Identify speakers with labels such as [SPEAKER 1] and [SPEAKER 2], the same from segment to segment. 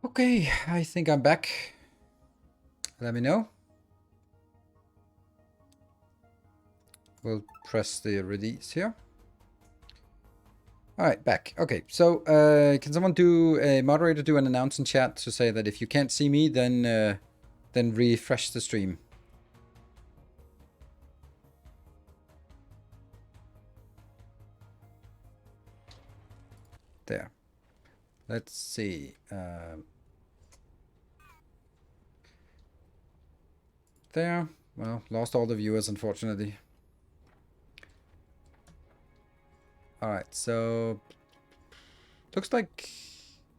[SPEAKER 1] Okay, I think I'm back. Let me know. We'll press the release here. All right, back. Okay, so can someone do a moderator do an announce in chat to say that if you can't see me, then refresh the stream. There. Let's see. There. Well, lost all the viewers, unfortunately. All right, so looks like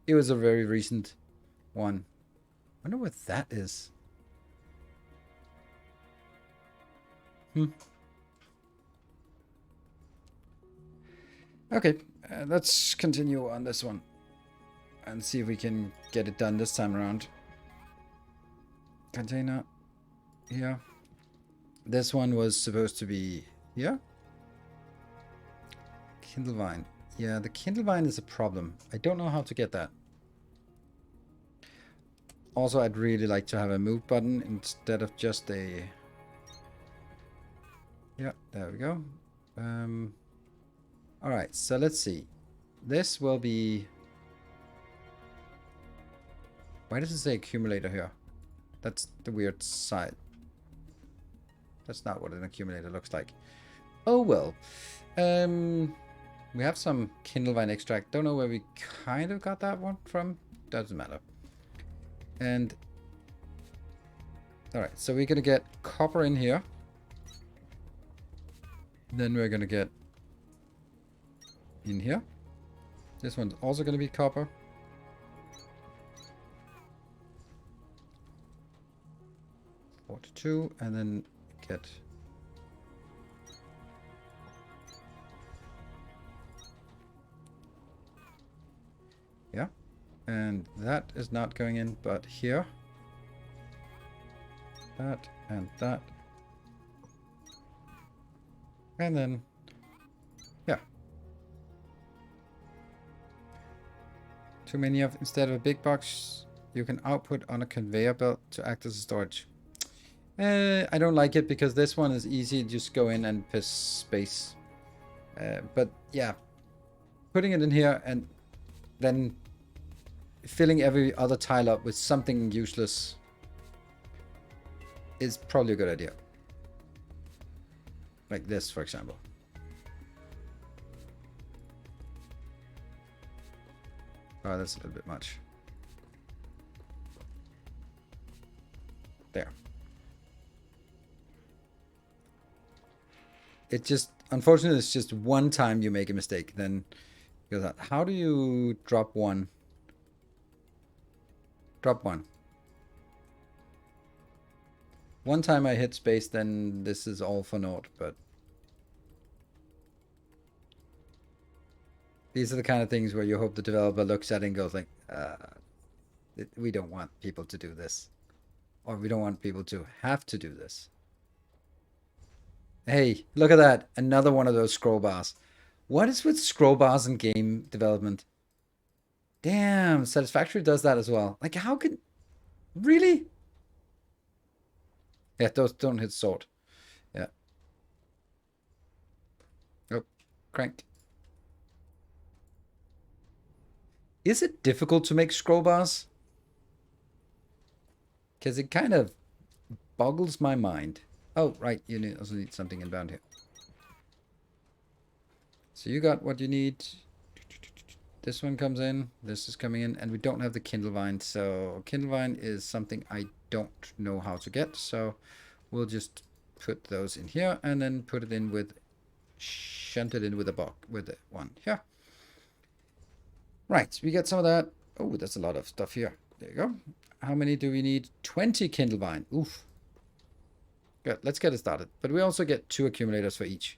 [SPEAKER 1] it was a very recent one. Wonder what that is. Okay, let's continue on this one and see if we can get it done this time around. Container here. This one was supposed to be here. Kindle vine. Yeah, the Kindle vine is a problem. I don't know how to get that. Also, I'd really like to have a move button instead of just a... Yeah, there we go. Alright, so let's see. This will be... Why does it say accumulator here? That's the weird side. That's not what an accumulator looks like. Oh well. We have some Kindle vine extract. Don't know where we kind of got that one from. Doesn't matter. And alright, so we're gonna get copper in here. Then we're gonna get in here. This one's also gonna be copper. Two, and then get yeah, and that is not going in, but here, that and that, and then yeah, too many of instead of a big box, you can output on a conveyor belt to act as a storage. I don't like it because this one is easy. Just go in and piss space. But yeah, putting it in here and then filling every other tile up with something useless is probably a good idea. Like this, for example. Oh, that's a little bit much. There. It just, unfortunately, it's just one time you make a mistake. Then goes out. How do you drop one? Drop one. One time I hit space, then this is all for naught, but these are the kind of things where you hope the developer looks at it and goes like, we don't want people to do this. Or we don't want people to have to do this. Hey, look at that. Another one of those scroll bars. What is with scroll bars in game development? Damn, Satisfactory does that as well. Like, how can... Really? Yeah, those don't hit sword. Yeah. Oh, cranked. Is it difficult to make scroll bars? Because it kind of boggles my mind. Oh, right. You also need something inbound here. So you got what you need. This one comes in. This is coming in. And we don't have the Kindle vine. So Kindle vine is something I don't know how to get. So we'll just put those in here and then put it in with... Shunt it in with a box. With one here. Right. We get some of that. Oh, that's a lot of stuff here. There you go. How many do we need? 20 Kindle vine. Oof. Good. Let's get it started. But we also get 2 accumulators for each.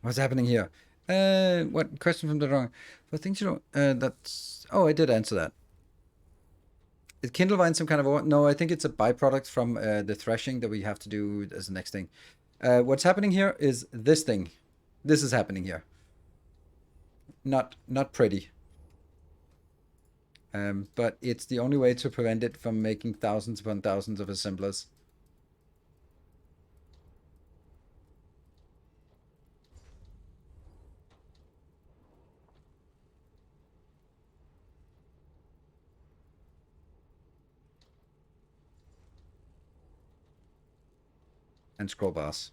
[SPEAKER 1] What's happening here? What question from the wrong? For things you don't. That's. Oh, I did answer that. Is Kindle vine some kind of? No, I think it's a byproduct from the threshing that we have to do as the next thing. What's happening here is this thing. This is happening here. Not pretty. But it's the only way to prevent it from making thousands upon thousands of assemblers. And scroll bars.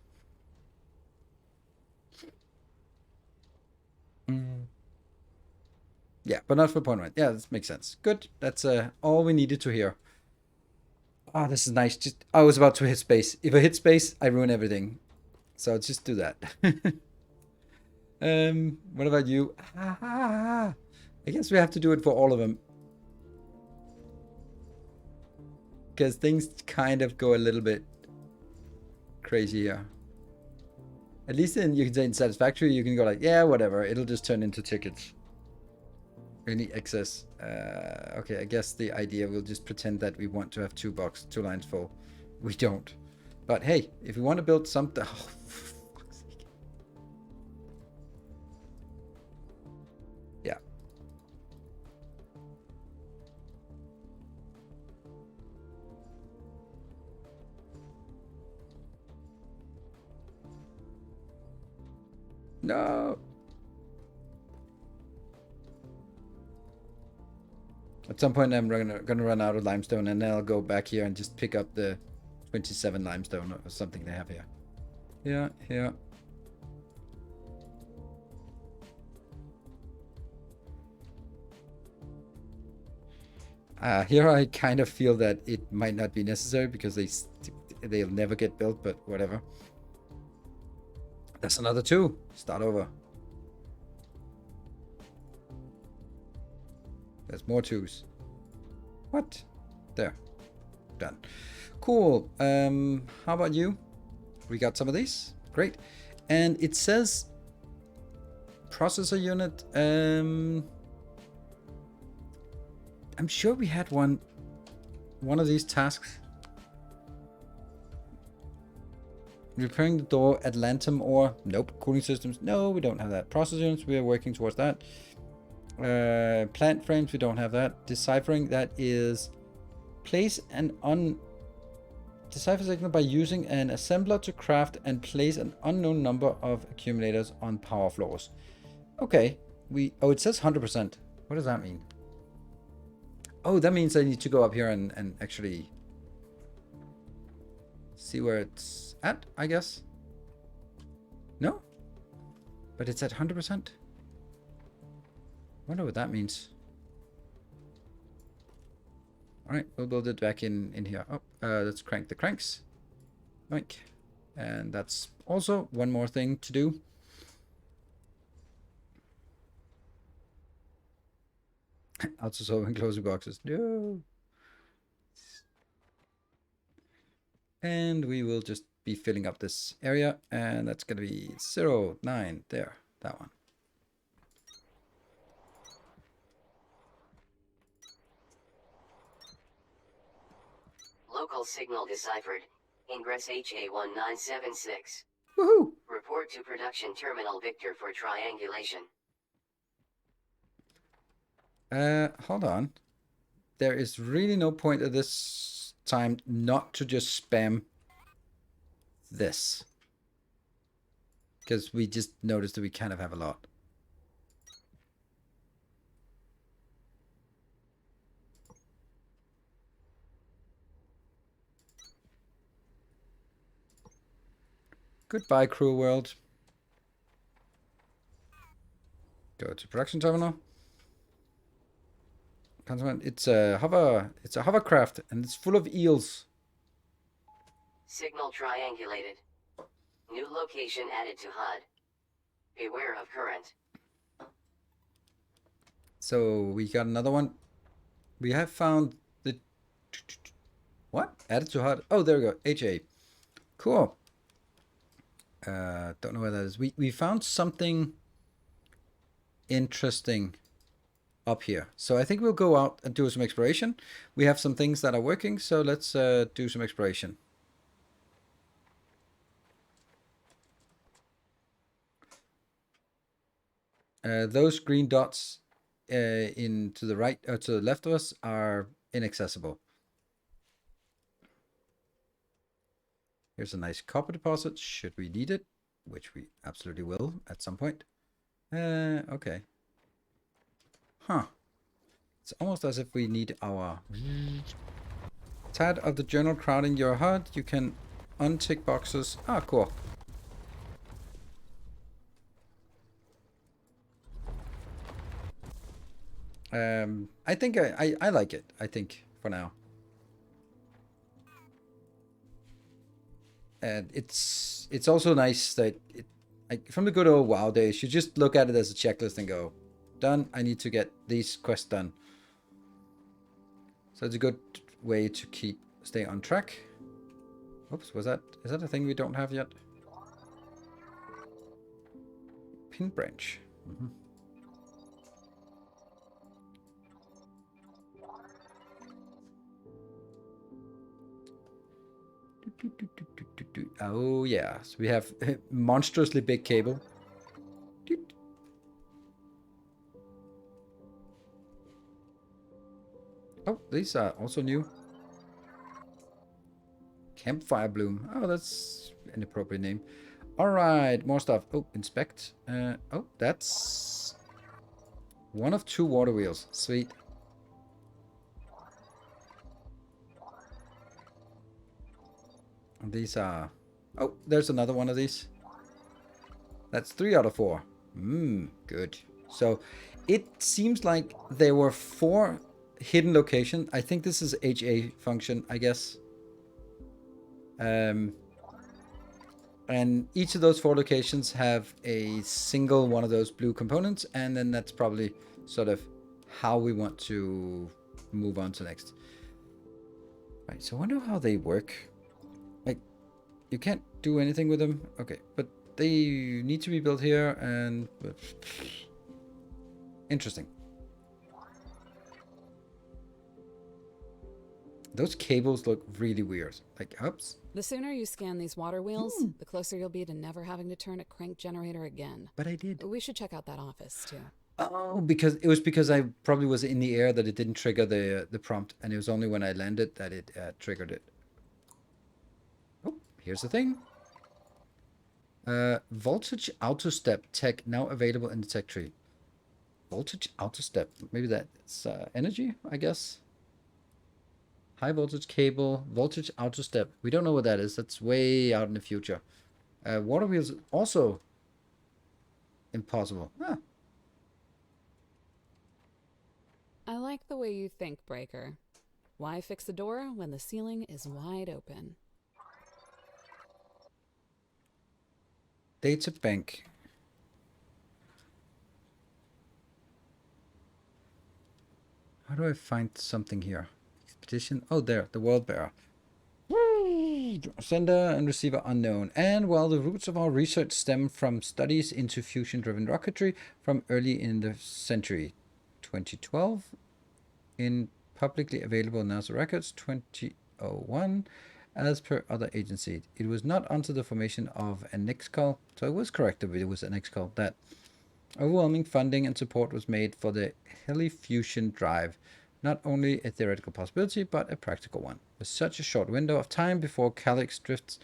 [SPEAKER 1] Yeah, but not for point one. Yeah, this makes sense. Good. That's all we needed to hear. Oh, this is nice. Just I was about to hit space. If I hit space, I ruin everything. So just do that. What about you? I guess we have to do it for all of them. Because things kind of go a little bit crazy here. At least you can say in satisfactory, you can go like, yeah, whatever. It'll just turn into tickets. Any excess. Okay, I guess the idea we'll just pretend that we want to have two lines full. We don't. But hey, if we want to build something... Oh, for fuck's sake. Yeah. No. At some point I'm gonna run out of limestone, and then I'll go back here and just pick up the 27 limestone or something they have here. Yeah, here. Here I kind of feel that it might not be necessary because they'll never get built, but whatever. That's another 2. Start over. There's more 2s. What? There. Done. Cool. How about you? We got some of these. Great. And it says processor unit. I'm sure we had one of these tasks. Repairing the door at Lantum or nope. Cooling systems. No, we don't have that. Processor units, we are working towards that. Plant frames, we don't have that. Deciphering, that is place an decipher signal by using an assembler to craft and place an unknown number of accumulators on power floors. Okay, it says 100%. What does that mean? Oh, that means I need to go up here and actually see where it's at, I guess. No? But it's at 100%. Wonder what that means. Alright, we'll build it back in here. Oh, let's crank the cranks. Oink. And that's also one more thing to do. Also solving closing boxes. No. And we will just be filling up this area, and that's going to be 0, 9, there, that one.
[SPEAKER 2] Local signal deciphered. Ingress HA1976.
[SPEAKER 1] Woohoo!
[SPEAKER 2] Report to production terminal Victor for triangulation.
[SPEAKER 1] Hold on. There is really no point at this time not to just spam this. Because we just noticed that we kind of have a lot. Goodbye, cruel world. Go to production terminal. It's a hovercraft, and it's full of eels.
[SPEAKER 2] Signal triangulated. New location added to HUD. Beware of current.
[SPEAKER 1] So we got another one. We have found the what? Added to HUD. Oh, there we go. HA. Cool. Don't know where that is. We found something interesting up here. So I think we'll go out and do some exploration. We have some things that are working, so let's do some exploration. Those green dots in to the right or to the left of us are inaccessible. Here's a nice copper deposit, should we need it, which we absolutely will at some point. Okay. Huh. It's almost as if we need our... Tired of the journal crowding your HUD? You can untick boxes. Ah, cool. I think I like it, I think, for now. And it's also nice that it, like, from the good old WoW days, you just look at it as a checklist and go, done, I need to get these quests done. So it's a good way to stay on track. Oops, is that a thing we don't have yet? Pin branch. Mm-hmm. Oh yeah, so we have monstrously big cable. Oh, these are also new. Campfire bloom. Oh, that's an appropriate name. All right, more stuff. Oh, inspect. Oh, that's one of 2 water wheels. Sweet. And these are... Oh, there's another one of these. That's 3 out of 4. Good. So it seems like there were 4 hidden locations. I think this is HA function, I guess. And each of those 4 locations have a single one of those blue components, and then that's probably sort of how we want to move on to next. Right, so I wonder how they work. Like, you can't do anything with them. Okay, but they need to be built here, and interesting. Those cables look really weird. Like, oops.
[SPEAKER 3] The sooner you scan these water wheels, the closer you'll be to never having to turn a crank generator again.
[SPEAKER 1] But I did.
[SPEAKER 3] We should check out that office, too.
[SPEAKER 1] Oh, because I probably was in the air that it didn't trigger the prompt, and it was only when I landed that it triggered it. Oh, here's the thing. Voltage auto step tech now available in the tech tree. Voltage auto step. Maybe that's energy, I guess. High voltage cable, voltage auto step. We don't know what that is. That's way out in the future. Water wheels also impossible. Ah.
[SPEAKER 3] I like the way you think, Breaker. Why fix the door when the ceiling is wide open?
[SPEAKER 1] Data bank. How do I find something here? Expedition. Oh, there, the world bearer. Sender and receiver unknown. And while the roots of our research stem from studies into fusion-driven rocketry from early in the century, 2012, in publicly available NASA records, 2001, as per other agencies. It was not until the formation of an Nexcal, so it was correct that it was an Nexcal, that overwhelming funding and support was made for the helifusion drive, not only a theoretical possibility, but a practical one. With such a short window of time before Calyx drifts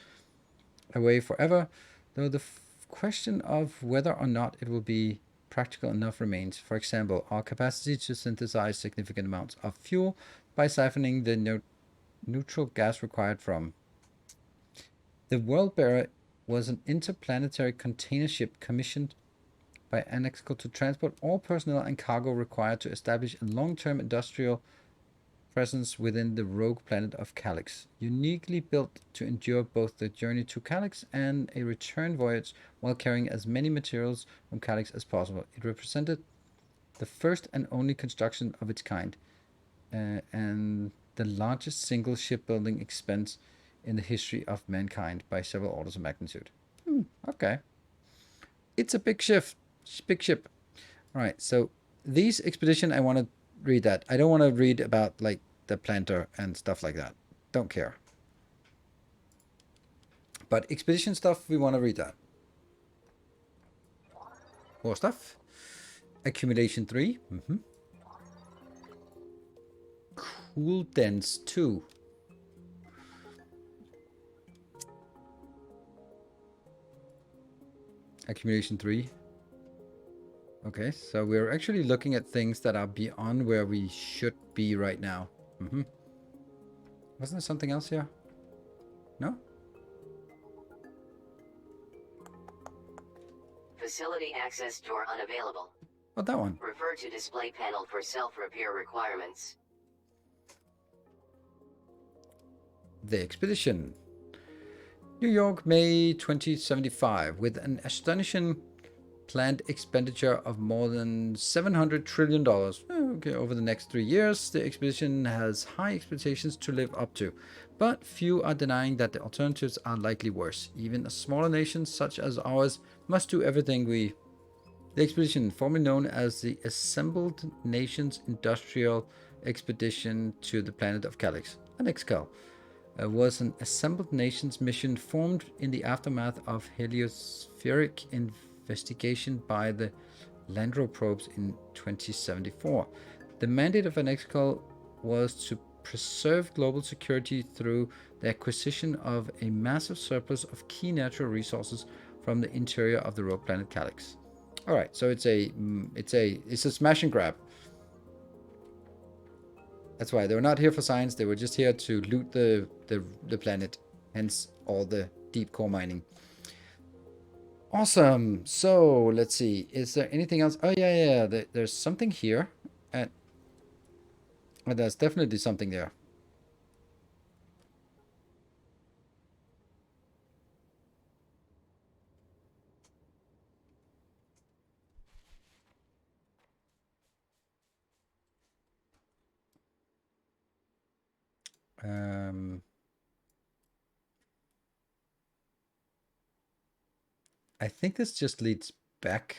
[SPEAKER 1] away forever, though the question of whether or not it will be practical enough remains. For example, our capacity to synthesize significant amounts of fuel by siphoning the neutral gas required from. The World Bearer was an interplanetary container ship commissioned by Anexco to transport all personnel and cargo required to establish a long-term industrial presence within the rogue planet of Calyx, uniquely built to endure both the journey to Calyx and a return voyage while carrying as many materials from Calyx as possible. It represented the first and only construction of its kind, and the largest single shipbuilding expense in the history of mankind by several orders of magnitude. Okay. It's a big ship. Big ship. All right, so these expedition, I want to read that. I don't want to read about like the planter and stuff like that. Don't care. But expedition stuff, we want to read that. More stuff. Accumulation 3. cool dense too. Accumulation 3. Okay, so we're actually looking at things that are beyond where we should be right now. Wasn't there something else here? No?
[SPEAKER 2] Facility access door unavailable.
[SPEAKER 1] Oh, that one.
[SPEAKER 2] Refer to display panel for self-repair requirements.
[SPEAKER 1] The Expedition. New York, May 2075. With an astonishing planned expenditure of more than $700 trillion. Okay, over the next 3 years, the expedition has high expectations to live up to. But few are denying that the alternatives are likely worse. Even a smaller nation such as ours must do everything we... The expedition, formerly known as the Assembled Nations Industrial Expedition to the planet of Calyx, an Excal, was an Assembled Nations mission formed in the aftermath of heliospheric investigation by the Landro probes in 2074. The mandate of an Excal was to preserve global security through the acquisition of a massive surplus of key natural resources from the interior of the rogue planet Calyx. All right, so it's a smash and grab. That's why they were not here for science. They were just here to loot the planet. Hence all the deep core mining. Awesome. So let's see. Is there anything else? Oh yeah. There's something here, and there's definitely something there. I think this just leads back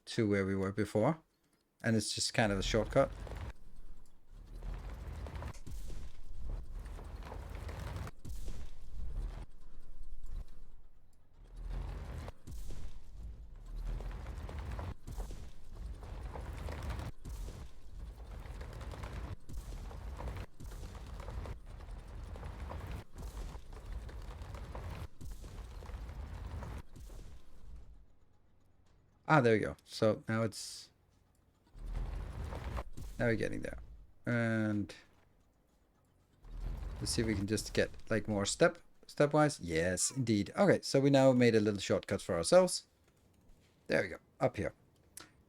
[SPEAKER 1] to where we were before, and it's just kind of a shortcut. Ah, there we go. So now we're getting there. And let's see if we can just get like more stepwise. Yes, indeed. Okay, so we now made a little shortcut for ourselves. There we go, up here.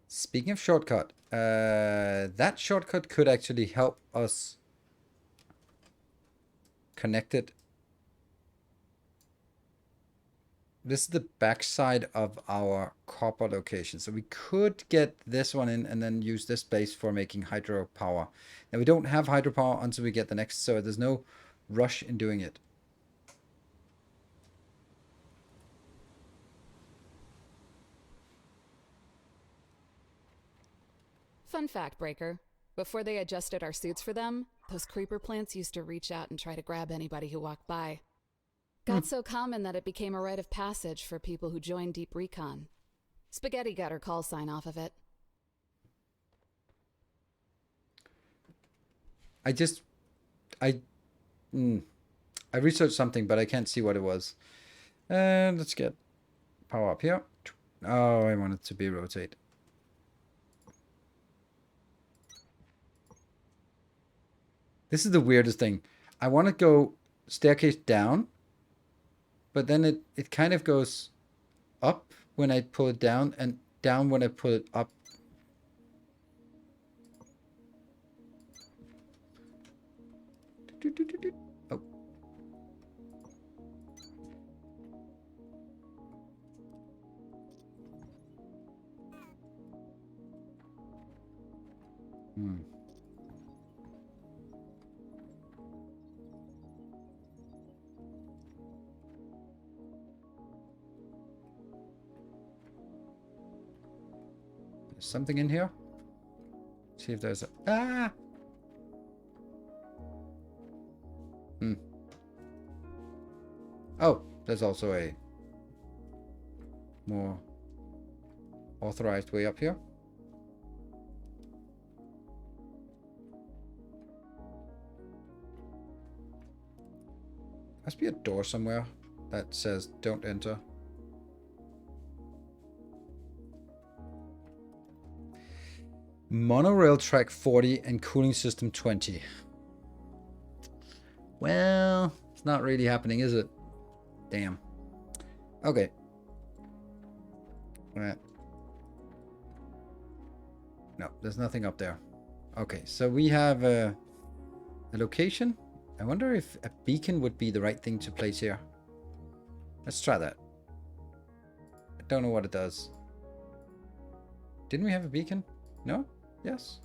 [SPEAKER 1] Speaking of shortcut, that shortcut could actually help us connect it. This is the backside of our copper location. So we could get this one in and then use this base for making hydropower. Now we don't have hydropower until we get the next, so there's no rush in doing it.
[SPEAKER 3] Fun fact, Breaker. Before they adjusted our suits for them, those creeper plants used to reach out and try to grab anybody who walked by. Got so common that it became a rite of passage for people who joined Deep Recon. Spaghetti got her call sign off of it.
[SPEAKER 1] I researched something, but I can't see what it was. And let's get power up here. Oh, I want it to be rotate. This is the weirdest thing. I want to go staircase down, but then it kind of goes up when I pull it down and down when I pull it up. Oh. There's something in here. See if there's a... Ah! Oh, there's also a more authorized way up here. Must be a door somewhere that says don't enter. Monorail track 40 and cooling system 20. Well, it's not really happening, is it? Damn. Okay. Alright. No, there's nothing up there. Okay, so we have a location. I wonder if a beacon would be the right thing to place here. Let's try that. I don't know what it does. Didn't we have a beacon? No? Yes.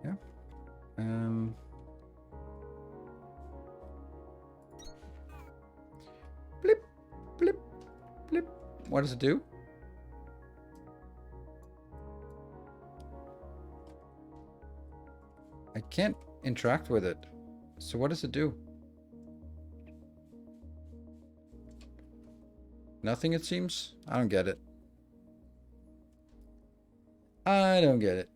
[SPEAKER 1] Yeah. Blip, blip, blip. What does it do? I can't interact with it. So what does it do? Nothing, it seems. I don't get it. I don't get it.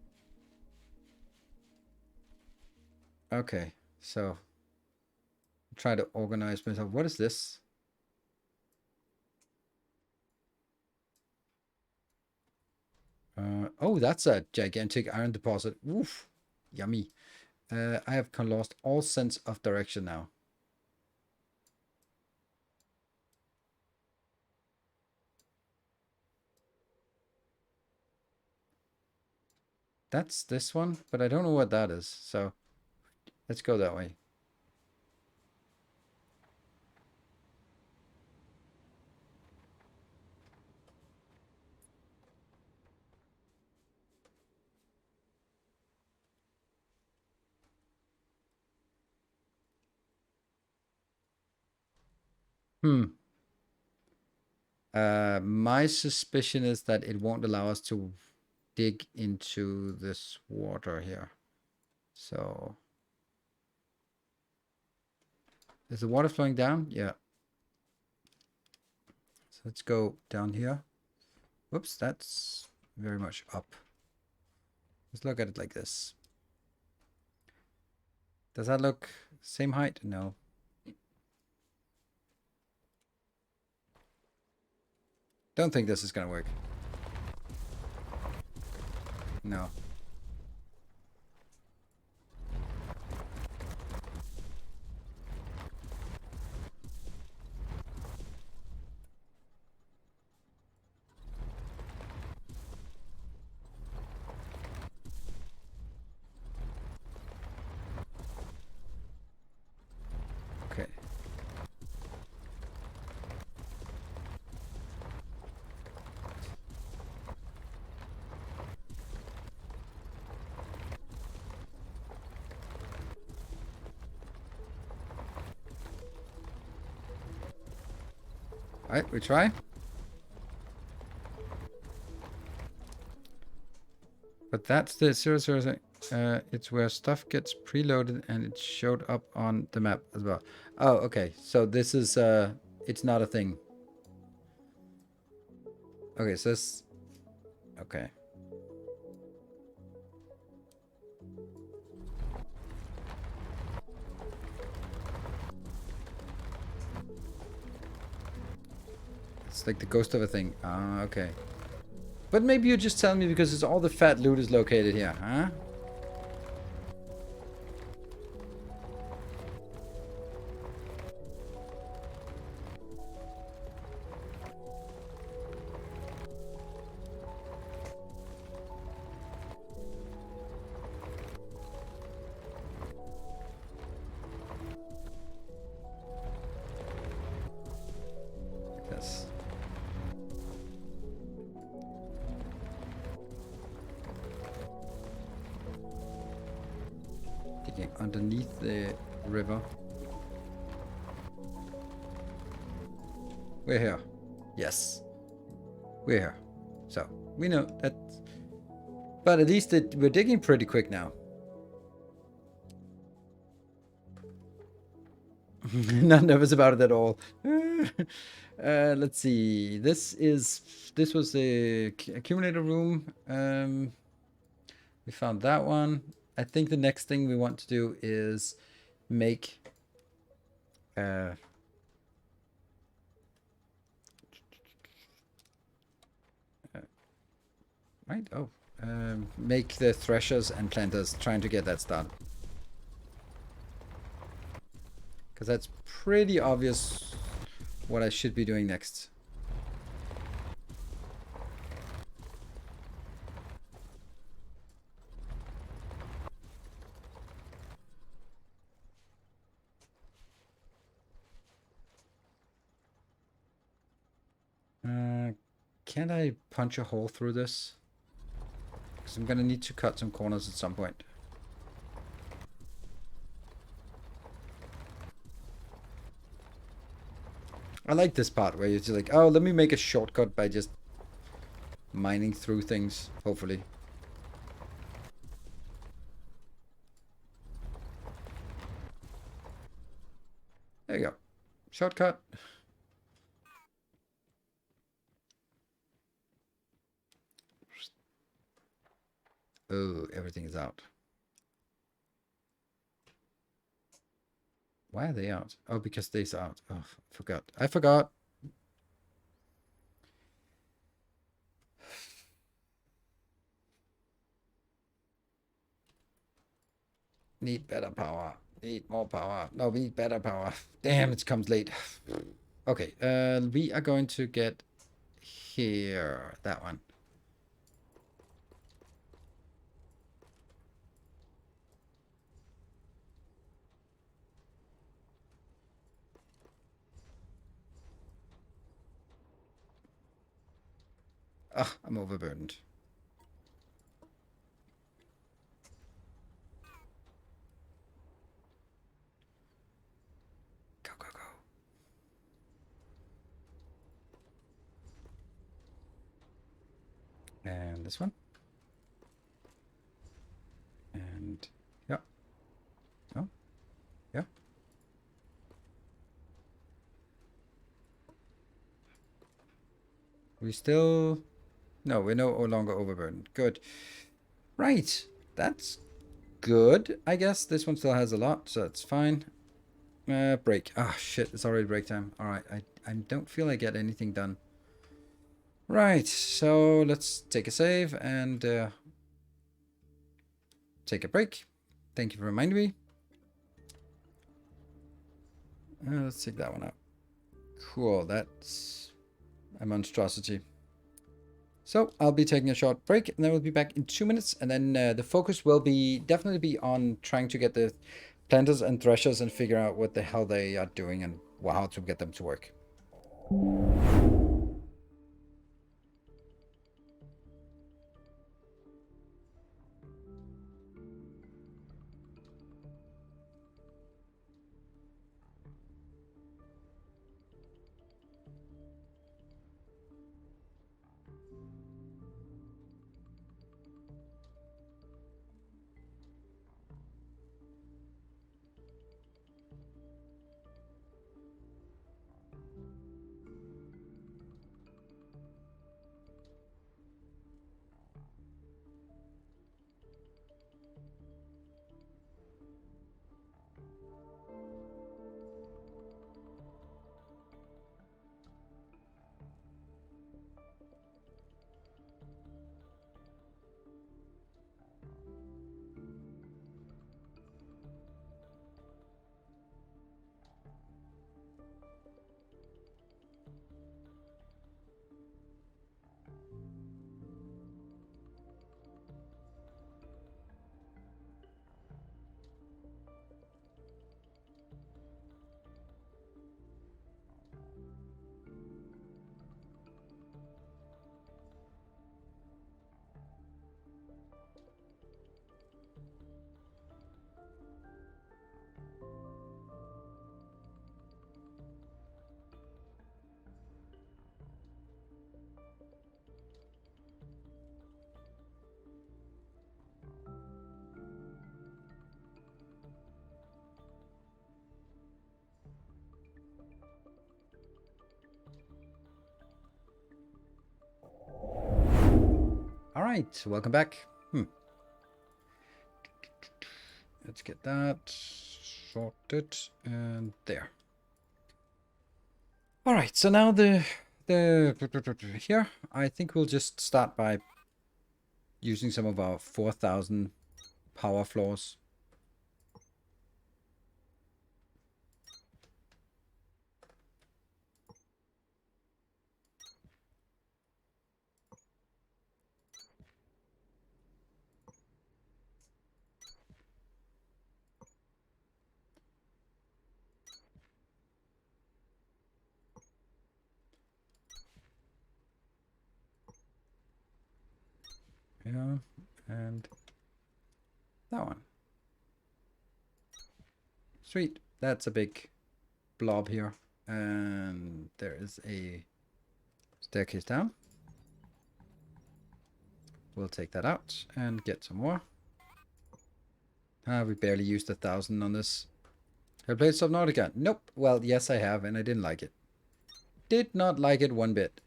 [SPEAKER 1] Okay, so try to organize myself. What is this? Oh, that's a gigantic iron deposit. Oof, yummy. I have lost all sense of direction now. That's this one, but I don't know what that is. So let's go that way. My suspicion is that it won't allow us to dig into this water here. So is the water flowing down? Yeah. So let's go down here. Whoops, that's very much up. Let's look at it like this. Does that look same height? No. Don't think this is gonna work. No. Okay. All right, we try. But that's the 000. It's where stuff gets preloaded and it showed up on the map as well. Oh, okay. So this is it's not a thing. Okay, so this, okay. It's like the ghost of a thing. Ah, okay. But maybe you just tell me because it's all the fat loot is located here, huh? Yes. Digging underneath the river. We're here. Yes. We're here. So, we know that. But at least we're digging pretty quick now. Not nervous about it at all. Let's see. This was the accumulator room. We found that one. I think the next thing we want to do is make right? Oh, make the threshers and planters, trying to get that started. Because that's pretty obvious what I should be doing next. Can't I punch a hole through this? Because I'm going to need to cut some corners at some point. I like this part where you're just like, oh, let me make a shortcut by just mining through things, hopefully. There you go. Shortcut. Oh, everything is out. Why are they out? Oh, because they's out. Oh, I forgot. I forgot. Need better power. Need more power. No, we need better power. Damn, it comes late. Okay, we are going to get here. That one. Ah, I'm overburdened. Go, go, go. And this one. And, yeah. Oh, yeah. We still... No, we're no longer overburdened. Good. Right. That's good. I guess this one still has a lot, so that's fine. Break. Ah, shit. It's already break time. Alright, I don't feel I get anything done. Right, so let's take a save and take a break. Thank you for reminding me. Let's take that one out. Cool, that's a monstrosity. So I'll be taking a short break and then we'll be back in 2 minutes. And then the focus will definitely be on trying to get the planters and threshers and figure out what the hell they are doing and how to get them to work. All right, welcome back. Let's get that sorted and there. All right, so now the here, I think we'll just start by using some of our 4,000 power floors. Yeah, and that one. Sweet. That's a big blob here. And there is a staircase down. We'll take that out and get some more. We barely used 1,000 on this. Have I played Subnautica? Nope. Well, yes, I have, and I didn't like it. Did not like it one bit.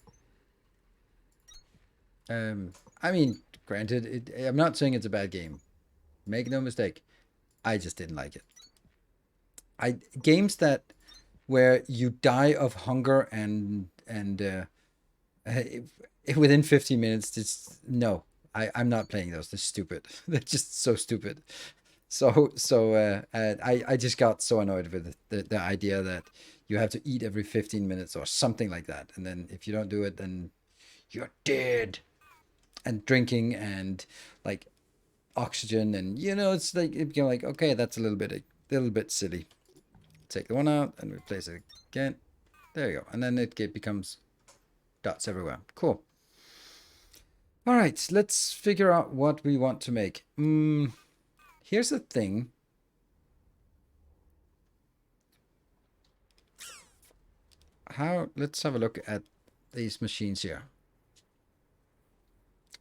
[SPEAKER 1] I mean, granted, I'm not saying it's a bad game. Make no mistake. I just didn't like it. Games that where you die of hunger and within 15 minutes, just no. I'm not playing those. They're stupid. They're just so stupid. I just got so annoyed with the idea that you have to eat every 15 minutes or something like that, and then if you don't do it, then you're dead. And drinking and like oxygen, and it's like you're like, okay, that's a little bit silly. Take the one out and replace it again. There you go, and then it becomes dots everywhere. Cool. All right, let's figure out what we want to make. Here's the thing. Let's have a look at these machines here.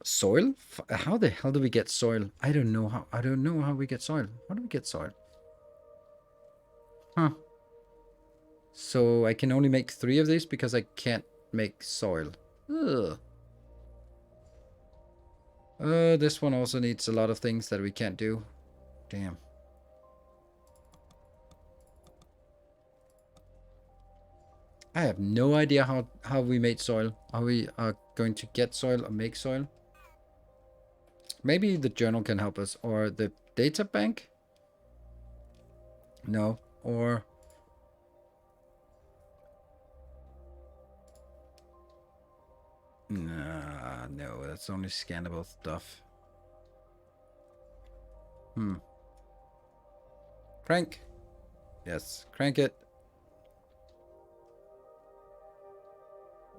[SPEAKER 1] Soil? How the hell do we get soil? I don't know how we get soil. How do we get soil? Huh. So I can only make 3 of these because I can't make soil. Ugh. This one also needs a lot of things that we can't do. Damn. I have no idea how we made soil. How we are going to get soil or make soil. Maybe the journal can help us, or the data bank? No, or... Nah, no, that's only scannable stuff. Crank. Yes, crank it.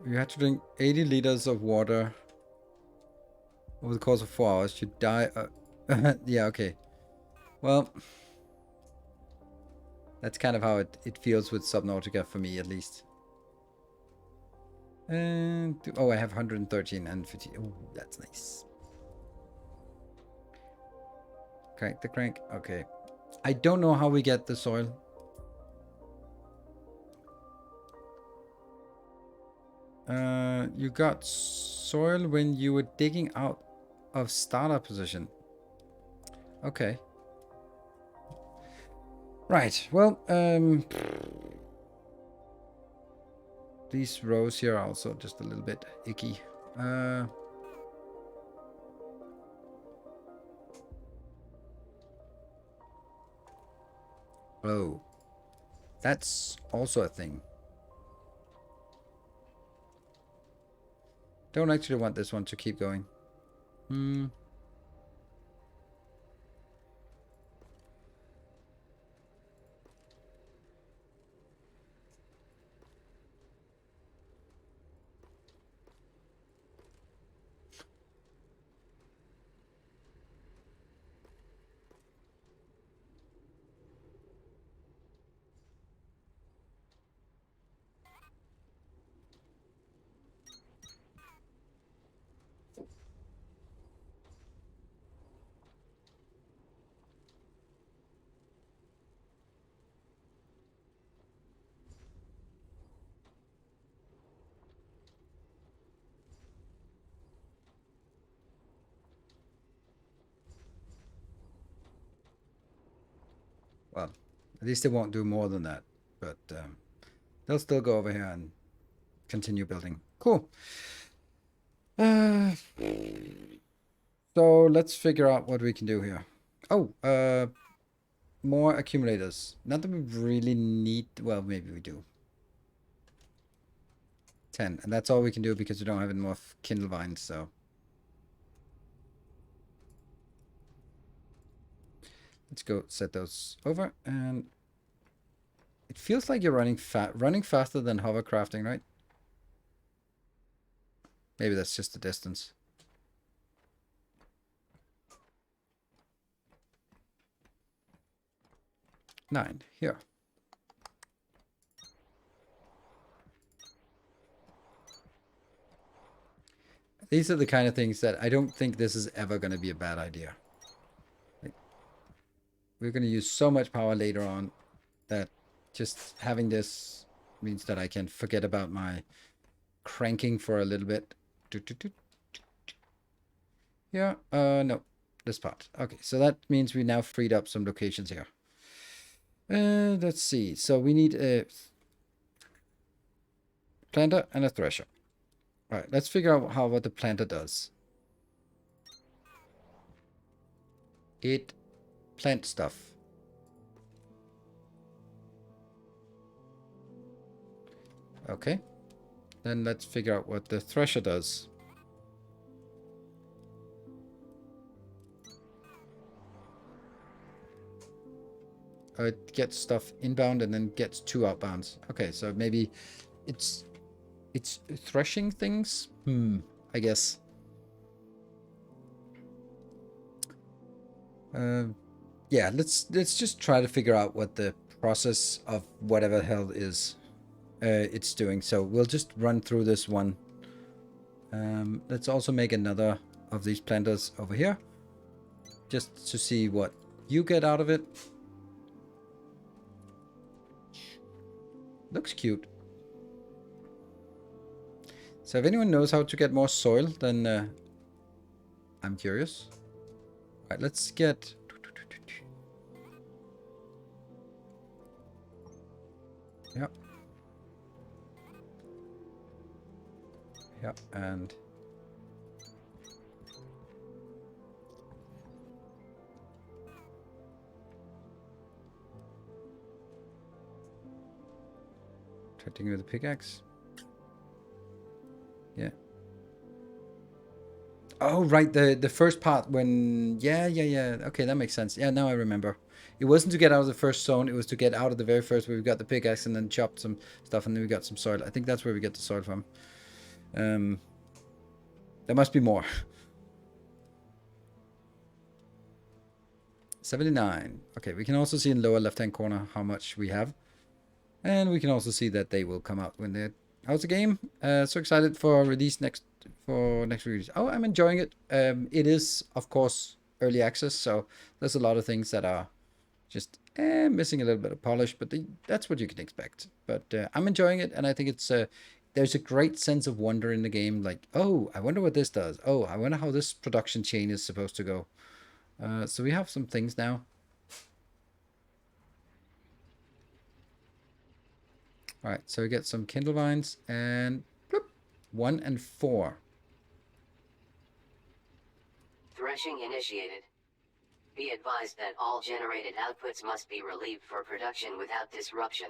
[SPEAKER 1] You have to drink 80 liters of water over the course of 4 hours. You die. Yeah, okay. Well, that's kind of how it feels with Subnautica for me, at least. And I have 113 and 50. Oh, that's nice. Crank the crank. Okay. I don't know how we get the soil. You got soil when you were digging out of startup position. Okay. Right. Well, these rows here are also just a little bit icky. Oh. That's also a thing. Don't actually want this one to keep going. Well, at least they won't do more than that. But they'll still go over here and continue building. Cool. So let's figure out what we can do here. Oh, more accumulators. Not that we really need... Well, maybe we do. 10. And that's all we can do because we don't have any more kindle vines, so... Let's go set those over, and... It feels like you're running faster than hovercrafting, right? Maybe that's just the distance. Nine, here. These are the kind of things that I don't think this is ever going to be a bad idea. Like, we're going to use so much power later on that just having this means that I can forget about my cranking for a little bit. Yeah, no, this part. Okay, so that means we now freed up some locations here. Let's see. So we need a planter and a thresher. All right, let's figure out what the planter does. It plants stuff. Okay. Then let's figure out what the thresher does. It gets stuff inbound and then gets 2 outbounds. Okay, so maybe it's threshing things? I guess. Yeah, let's just try to figure out what the process of whatever the hell is it's doing. So we'll just run through this one. Let's also make another of these planters over here, just to see what you get out of it. Looks cute. So if anyone knows how to get more soil, then I'm curious. All right, let's get... Yeah. Yeah, and... Cutting with a pickaxe. Yeah. Oh, right, the first part when... Yeah. Okay, that makes sense. Yeah, now I remember. It wasn't to get out of the first zone, it was to get out of the very first where we got the pickaxe and then chopped some stuff and then we got some soil. I think that's where we get the soil from. There must be more. 79. Okay, we can also see in lower left-hand corner how much we have. And we can also see that they will come out when they're out of the game. So excited for release next release. Oh, I'm enjoying it. It is, of course, early access, so there's a lot of things that are just missing a little bit of polish, but that's what you can expect. But I'm enjoying it, and I think it's there's a great sense of wonder in the game. Like, oh, I wonder what this does. Oh, I wonder how this production chain is supposed to go. So we have some things now. All right, so we get some kindle vines and bloop, 1 and 4.
[SPEAKER 2] Threshing initiated. Be advised that all generated outputs must be relieved for production without disruption.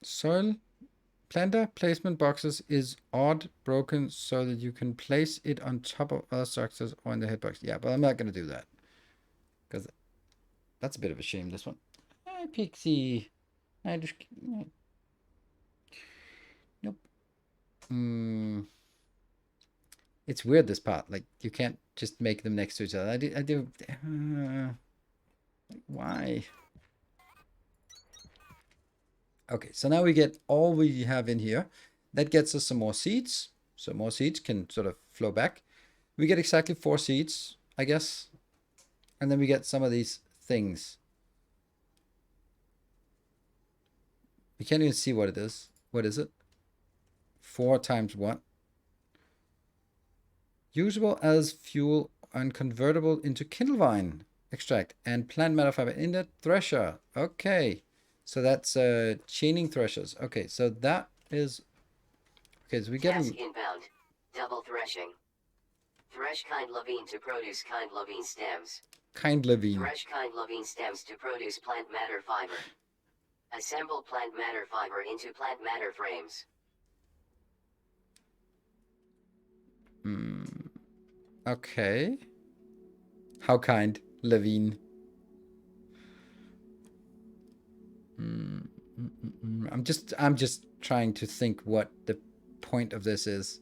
[SPEAKER 2] Soil planter placement boxes is odd broken so that you can place it on top of other structures or in the hitbox. Yeah, but I'm not going to do that because that's a bit of a shame, this one. Hi, Pixie. I just... Nope. It's weird, this part. Like, you can't just make them next to each other. I do. Why? Okay, so now we get all we have in here. That gets us some more seeds. So more seeds can sort of flow back. We get exactly 4 seeds, I guess. And then we get some of these things. We can't even see what it is. What is it?
[SPEAKER 1] 4 times what? Usable as fuel and convertible into kindlevine extract and plant matter fiber in the thresher. Okay. So that's chaining threshers. Okay, so that is... Okay, so we get...
[SPEAKER 4] Task inbound. Double threshing. Thresh kind levine to produce kind levine stems.
[SPEAKER 1] Kind levine.
[SPEAKER 4] Thresh kind levine stems to produce plant matter fiber. Assemble plant matter fiber into plant matter frames.
[SPEAKER 1] Okay. How kind, Levine. I'm just trying to think what the point of this is.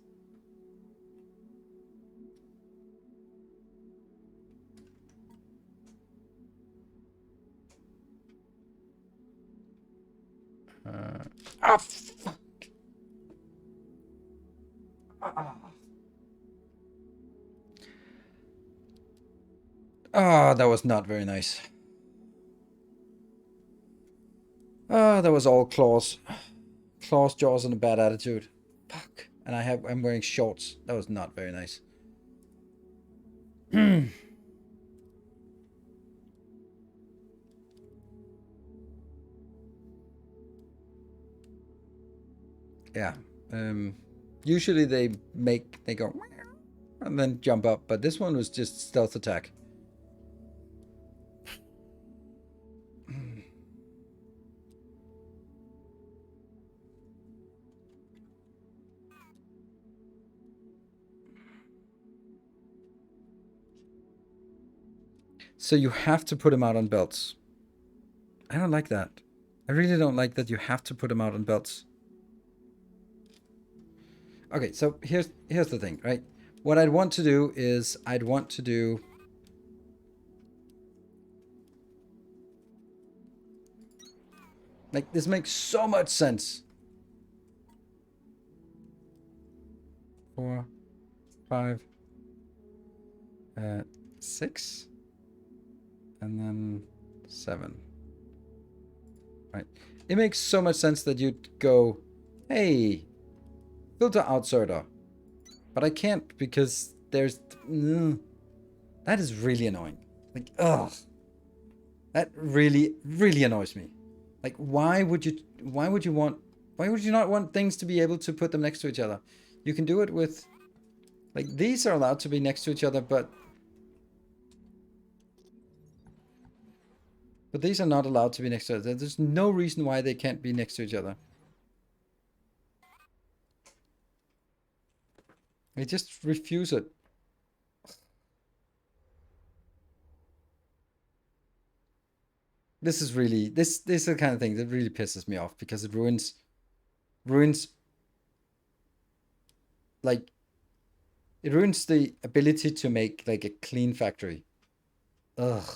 [SPEAKER 1] Fuck. Oh, that was not very nice. Oh, that was all claws. Claws, jaws, and a bad attitude. Fuck. And I'm wearing shorts. That was not very nice. Yeah. Usually they go and then jump up, but this one was just stealth attack. So you have to put him out on belts. I don't like that. I really don't like that you have to put him out on belts. Okay, so here's the thing, right? What I'd want to do is I'd want to do... Like, this makes so much sense. 4, 5, 6, and then 7. Right. It makes so much sense that you'd go, hey, filter outserter. But I can't because there's... that is really annoying. Like, ugh. That really, really annoys me. Like, why would you not want things to be able to put them next to each other? You can do it with... Like, these are allowed to be next to each other, but these are not allowed to be next to each other. There's no reason why they can't be next to each other. They just refuse it. This is really... This is the kind of thing that really pisses me off because it ruins... Like... It ruins the ability to make, like, a clean factory. Ugh.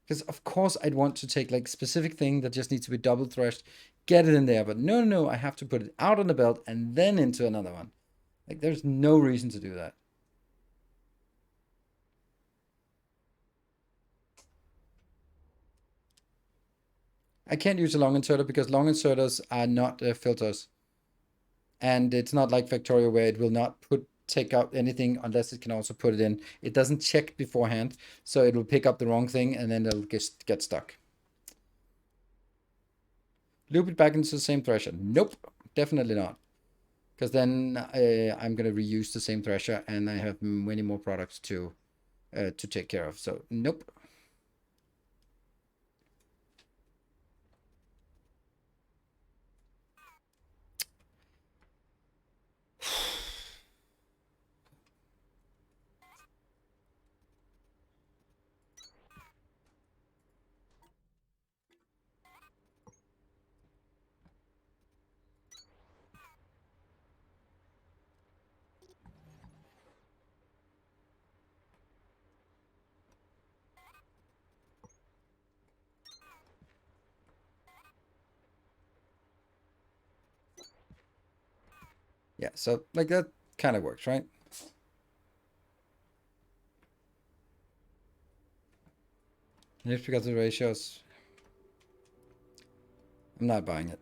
[SPEAKER 1] Because of course I'd want to take like specific thing that just needs to be double threshed, get it in there, but no, I have to put it out on the belt and then into another one. Like there's no reason to do that. I can't use a long inserter because long inserters are not filters. And it's not like Factorio where it will not take out anything unless it can also put it in. It doesn't check beforehand, so it will pick up the wrong thing and then it'll get stuck. Loop it back into the same thresher. Nope, definitely not. Because then I'm going to reuse the same thresher and I have many more products to take care of. So nope. Yeah, so like that kind of works, right? Just because the ratios. I'm not buying it.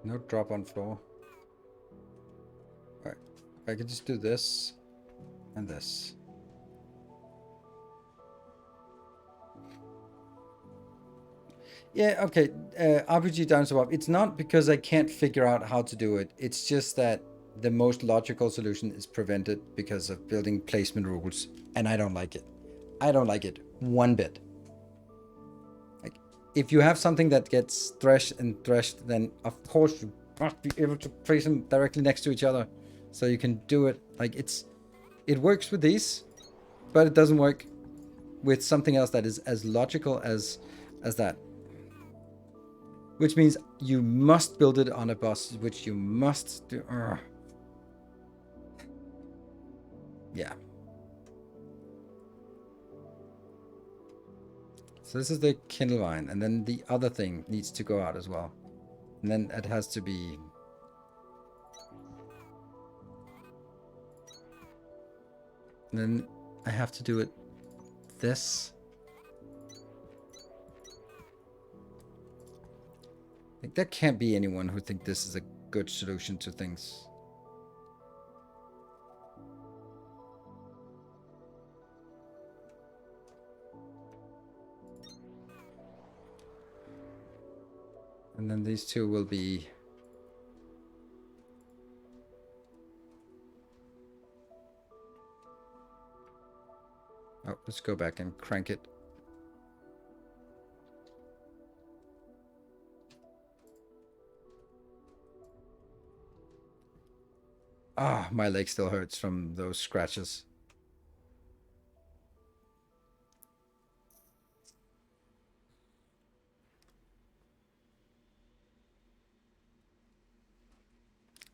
[SPEAKER 1] No drop on floor. Alright. I can just do this and this. Yeah, okay. RPG down swap. It's not because I can't figure out how to do it. It's just that the most logical solution is prevented because of building placement rules. And I don't like it. I don't like it one bit. Like, if you have something that gets threshed, then of course you must be able to place them directly next to each other. So you can do it. Like, it works with these, but it doesn't work with something else that is as logical as that. Which means you must build it on a bus, which you must do. Yeah. So this is the kindle vine, and then the other thing needs to go out as well. And then it has to be... And then I have to do it this. Like, there can't be anyone who think this is a good solution to things. And then these two will be... Oh, let's go back and crank it. Ah, my leg still hurts from those scratches.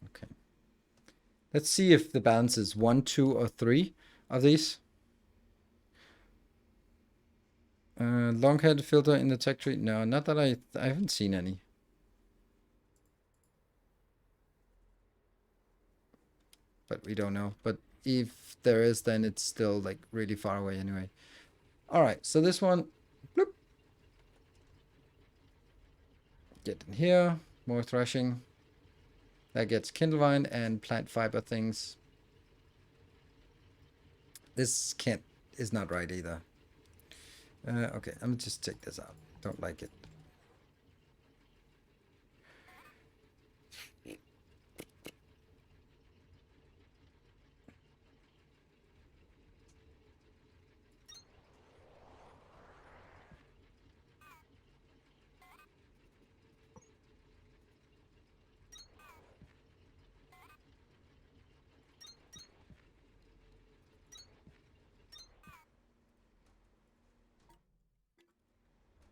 [SPEAKER 1] Okay. Let's see if the balance is 1, 2, or 3 of these. Long head filter in the tech tree? No, not that I haven't seen any. But we don't know. But if there is, then it's still like really far away anyway. All right, so this one, bloop. Get in here, more threshing. That gets kindlevine and plant fiber things. This is not right either. Okay, I'm gonna just take this out. Don't like it.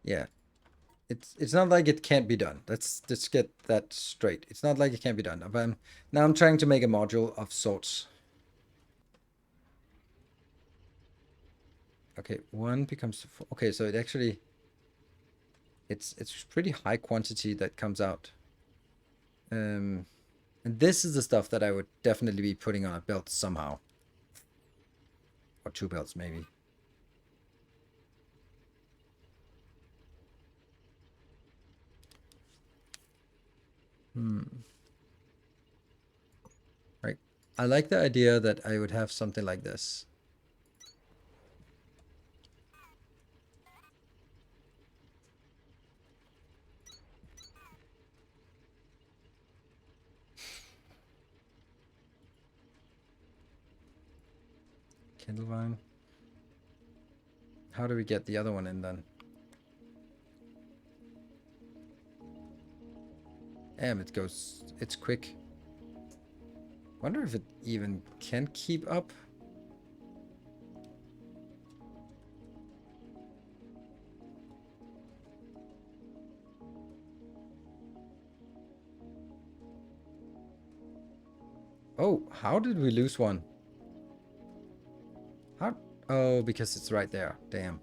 [SPEAKER 1] Yeah. It's not like it can't be done. Let's get that straight. It's not like it can't be done. But now I'm trying to make a module of sorts. Okay, 1 becomes 4. Okay, so it actually it's pretty high quantity that comes out. And this is the stuff that I would definitely be putting on a belt somehow. Or 2 belts maybe. Right. I like the idea that I would have something like this. Kindlevine. How do we get the other one in then? It goes, it's quick. Wonder if it even can keep up. Oh, how did we lose one? How? Oh, because it's right there. Damn.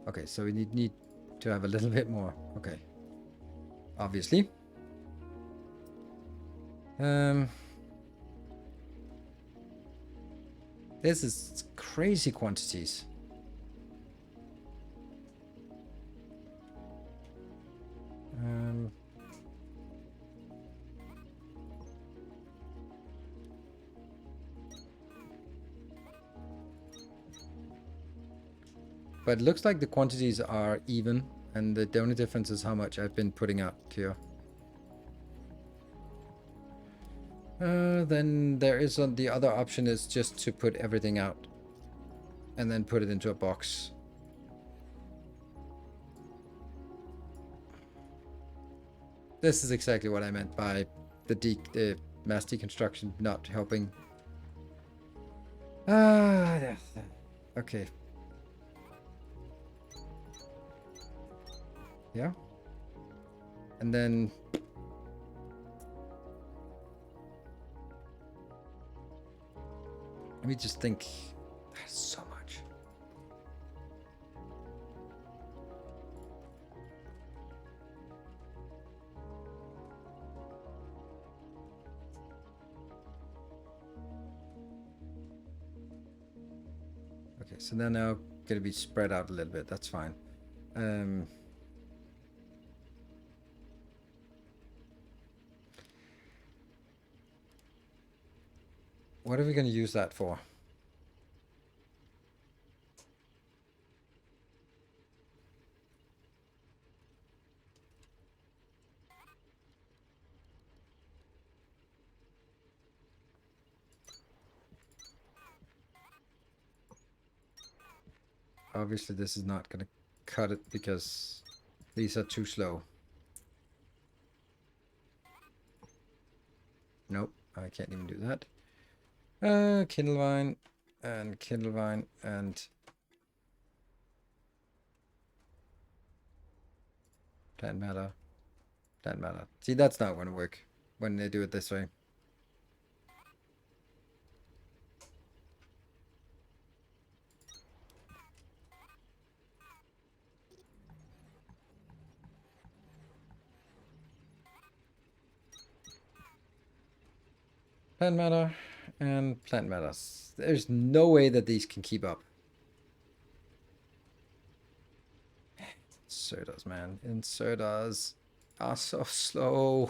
[SPEAKER 1] Okay, so we need to have a little bit more. Okay. Obviously. This is crazy quantities. But it looks like the quantities are even, and the only difference is how much I've been putting out here. Then there is the other option is just to put everything out and then put it into a box. This is exactly what I meant by the mass deconstruction not helping. Yeah. Okay. Yeah. And then let me just think. That's so much. Okay, so they're now going to be spread out a little bit. That's fine. What are we going to use that for? Obviously, this is not going to cut it because these are too slow. Nope, I can't even do that. Kindlevine and Kindlevine and plant matter. Plant matter. See, that's not going to work when they do it this way. Plant matter and plant matters. There's no way that these can keep up. Inserters, man. Inserters are so slow.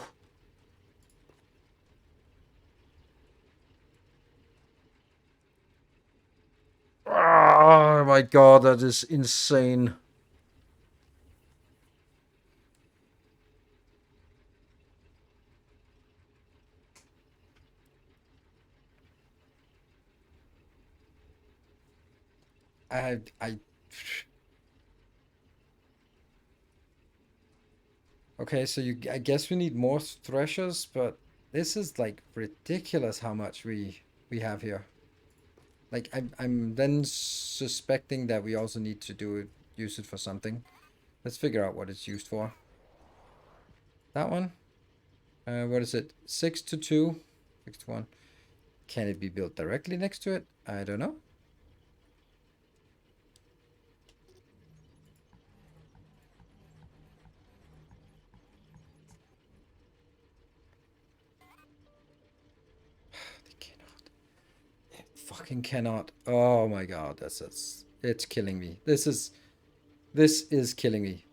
[SPEAKER 1] Oh my god, that is insane. I Okay, so I guess we need more threshers, but this is like ridiculous how much we have here. Like I'm then suspecting that we also need to use it for something. Let's figure out what it's used for. That one. What is it? 6 to 2, 6 to 1. Can it be built directly next to it? I don't know. Fucking cannot. Oh my god, it's killing me. This is killing me.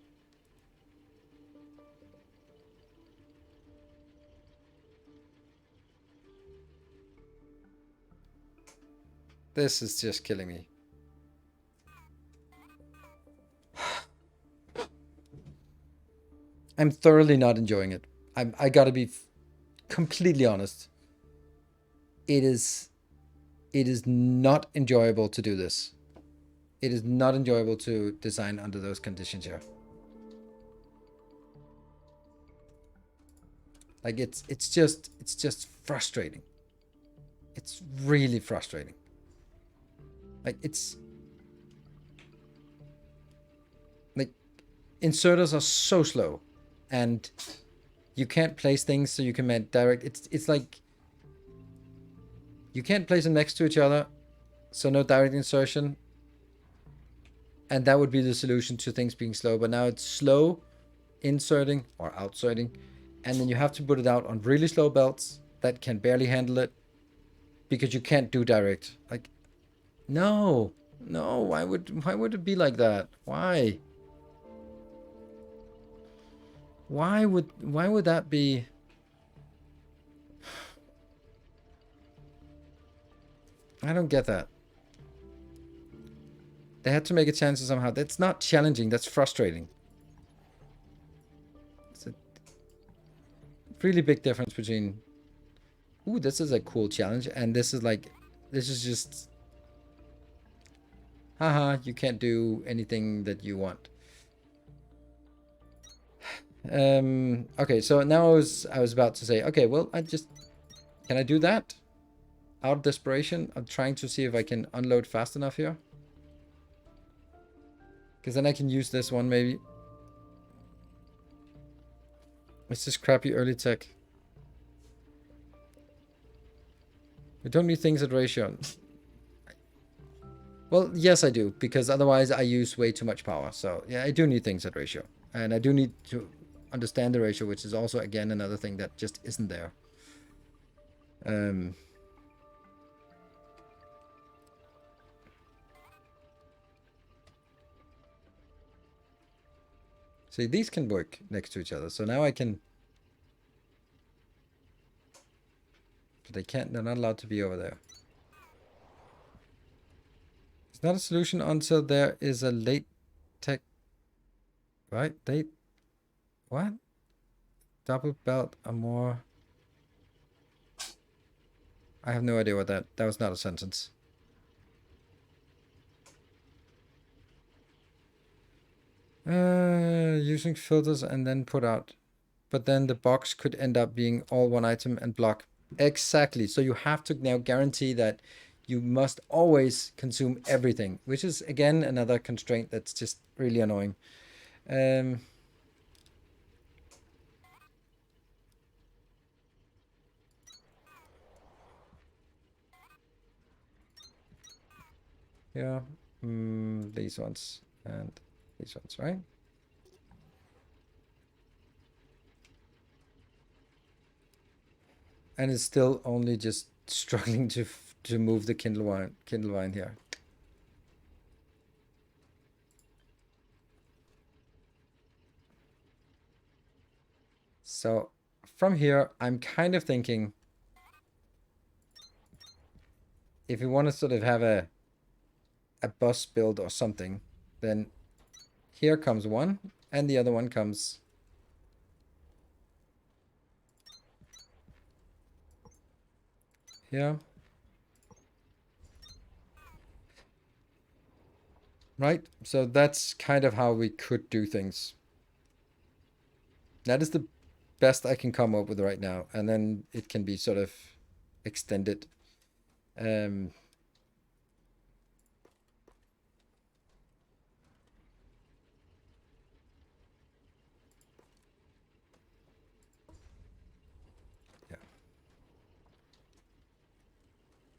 [SPEAKER 1] This is just killing me. I'm thoroughly not enjoying it. I gotta be completely honest. It is not enjoyable to do this. It is not enjoyable to design under those conditions here. Like it's just frustrating. It's really frustrating. Like, it's... Like, inserters are so slow. And you can't place things so you can make direct... It's like... You can't place them next to each other, so no direct insertion. And that would be the solution to things being slow. But now it's slow inserting or outserting. And then you have to put it out on really slow belts that can barely handle it. Because you can't do direct. Like, no. No, why would it be like that? Why? Why would that be? I don't get that. They had to make a chance somehow. That's not challenging, that's frustrating. It's a really big difference between, ooh, this is a cool challenge, and this is like, this is just, haha, you can't do anything that you want. Okay, so now I was about to say, okay, well, can I do that? Out of desperation, I'm trying to see if I can unload fast enough here. Because then I can use this one, maybe. It's just crappy early tech. We don't need things at ratio. Well, yes, I do. Because otherwise I use way too much power. So, yeah, I do need things at ratio. And I do need to understand the ratio, which is also, again, another thing that just isn't there. See, these can work next to each other. So now I can... But they can't, they're not allowed to be over there. It's not a solution until there is a late tech... Right? Late... What? Double belt are more... I have no idea what that was not a sentence. Using filters and then put out. But then the box could end up being all one item and block. Exactly. So you have to now guarantee that you must always consume everything, which is, again, another constraint that's just really annoying. Yeah, these ones and these ones, right? And it's still only just struggling to move the Kindle vine here. So from here, I'm kind of thinking, if we want to sort of have a bus build or something, then here comes one, and the other one comes here. Right? So that's kind of how we could do things. That is the best I can come up with right now, and then it can be sort of extended. Yeah.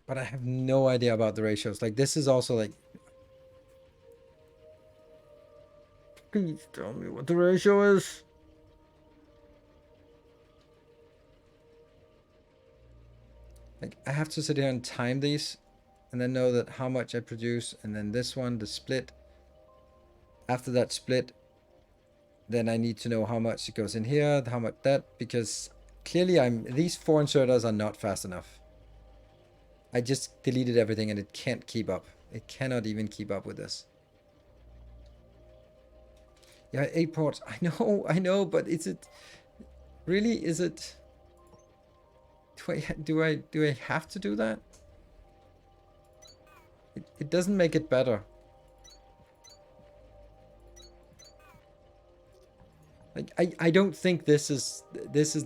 [SPEAKER 1] But I have no idea about the ratios. Like, this is also like, please tell me what the ratio is. Like, I have to sit here and time these and then know that how much I produce, and then this one, the split. After that split, then I need to know how much it goes in here, how much that, because clearly these 4 inserters are not fast enough. I just deleted everything and it can't keep up. It cannot even keep up with this. Yeah, 8 ports. I know, but is it really? Is it? Do I have to do that? It doesn't make it better. Like, I don't think this is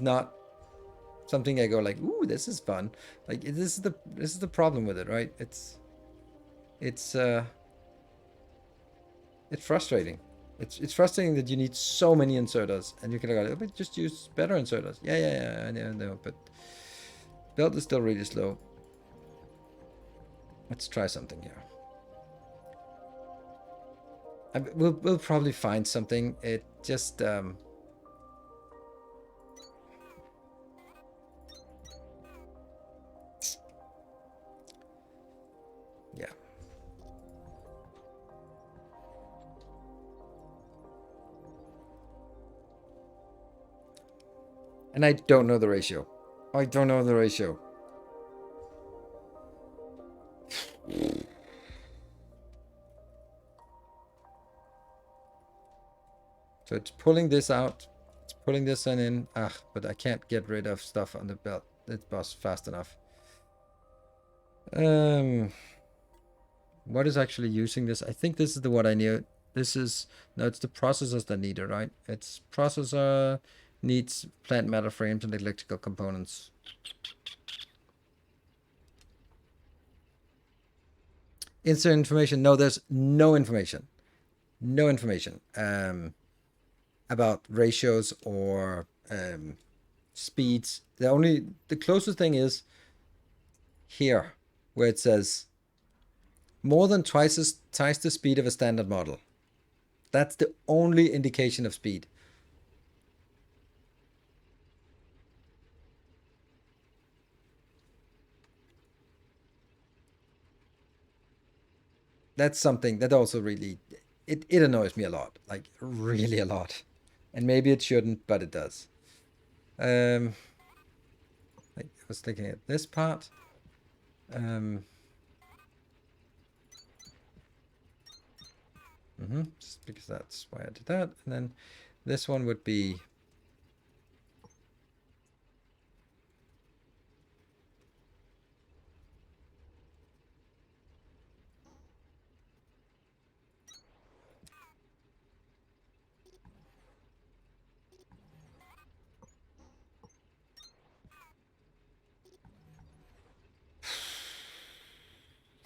[SPEAKER 1] not something I go like, ooh, this is fun. Like this is the problem with it, right? It's frustrating. It's frustrating that you need so many inserters, and you can go, oh, but just use better inserters. Yeah, I know, but build is still really slow. Let's try something here. We'll probably find something. It just yeah. And I don't know the ratio. I don't know the ratio. So it's pulling this out. It's pulling this one in. Ah, but I can't get rid of stuff on the belt. It's bus fast enough. What is actually using this? I think this is the what I need. This is no, it's the processors that need it, right? It's processor needs plant matter frames and electrical components. Insert information. No, there's no information. No information about ratios or speeds. The closest thing is here, where it says more than twice the speed of a standard model. That's the only indication of speed. That's something that also really, it annoys me a lot, like really a lot. And maybe it shouldn't, but it does. Like I was looking at this part. Just because that's why I did that. And then this one would be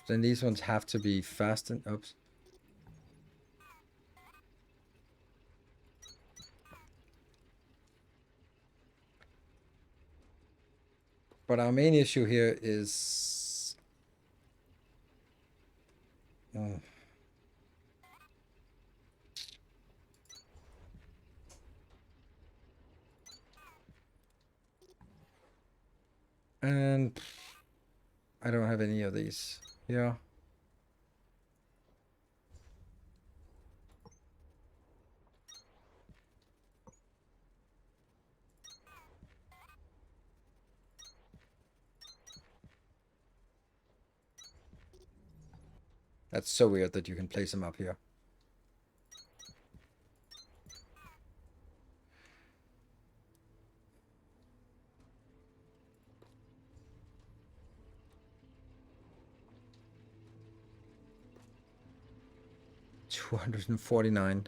[SPEAKER 1] then these ones have to be fast and oops. But our main issue here is and I don't have any of these. Yeah. That's so weird that you can place them up here. $249.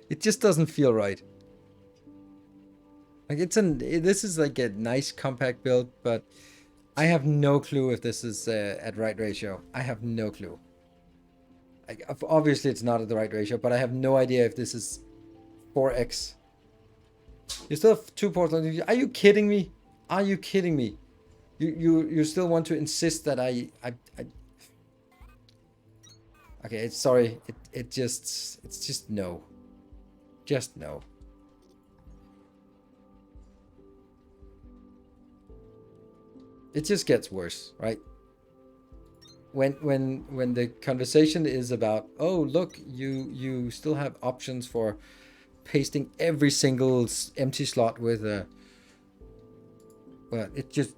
[SPEAKER 1] It just doesn't feel right. Like this is like a nice compact build, but I have no clue if this is at right ratio. I have no clue. Like, obviously it's not at the right ratio, but I have no idea if this is 4x. You still have 2 ports. Are you kidding me? Are you kidding me? You still want to insist that I okay, sorry. It's just no. Just no. It just gets worse, right? When the conversation is about, oh look, you still have options for pasting every single empty slot with a But it just...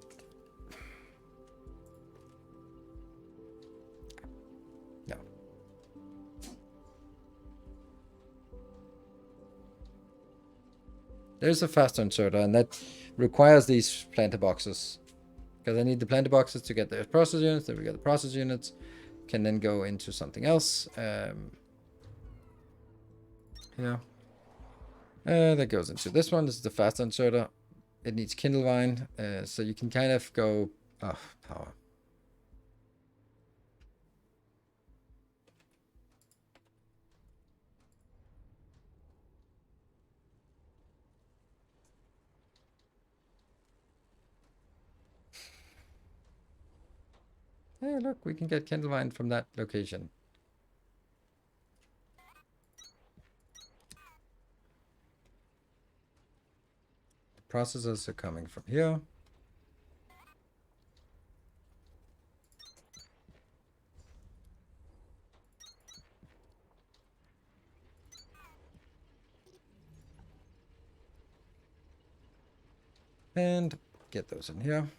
[SPEAKER 1] No. There's a faster inserter, and that requires these planter boxes. Because I need the planter boxes to get the process units. Then we get the process units. Can then go into something else. Yeah. That goes into this one. This is the faster inserter. It needs Kindlevine. So you can kind of go... Oh, power. Hey, look, we can get Kindlevine from that location. The processors are coming from here. And get those in here.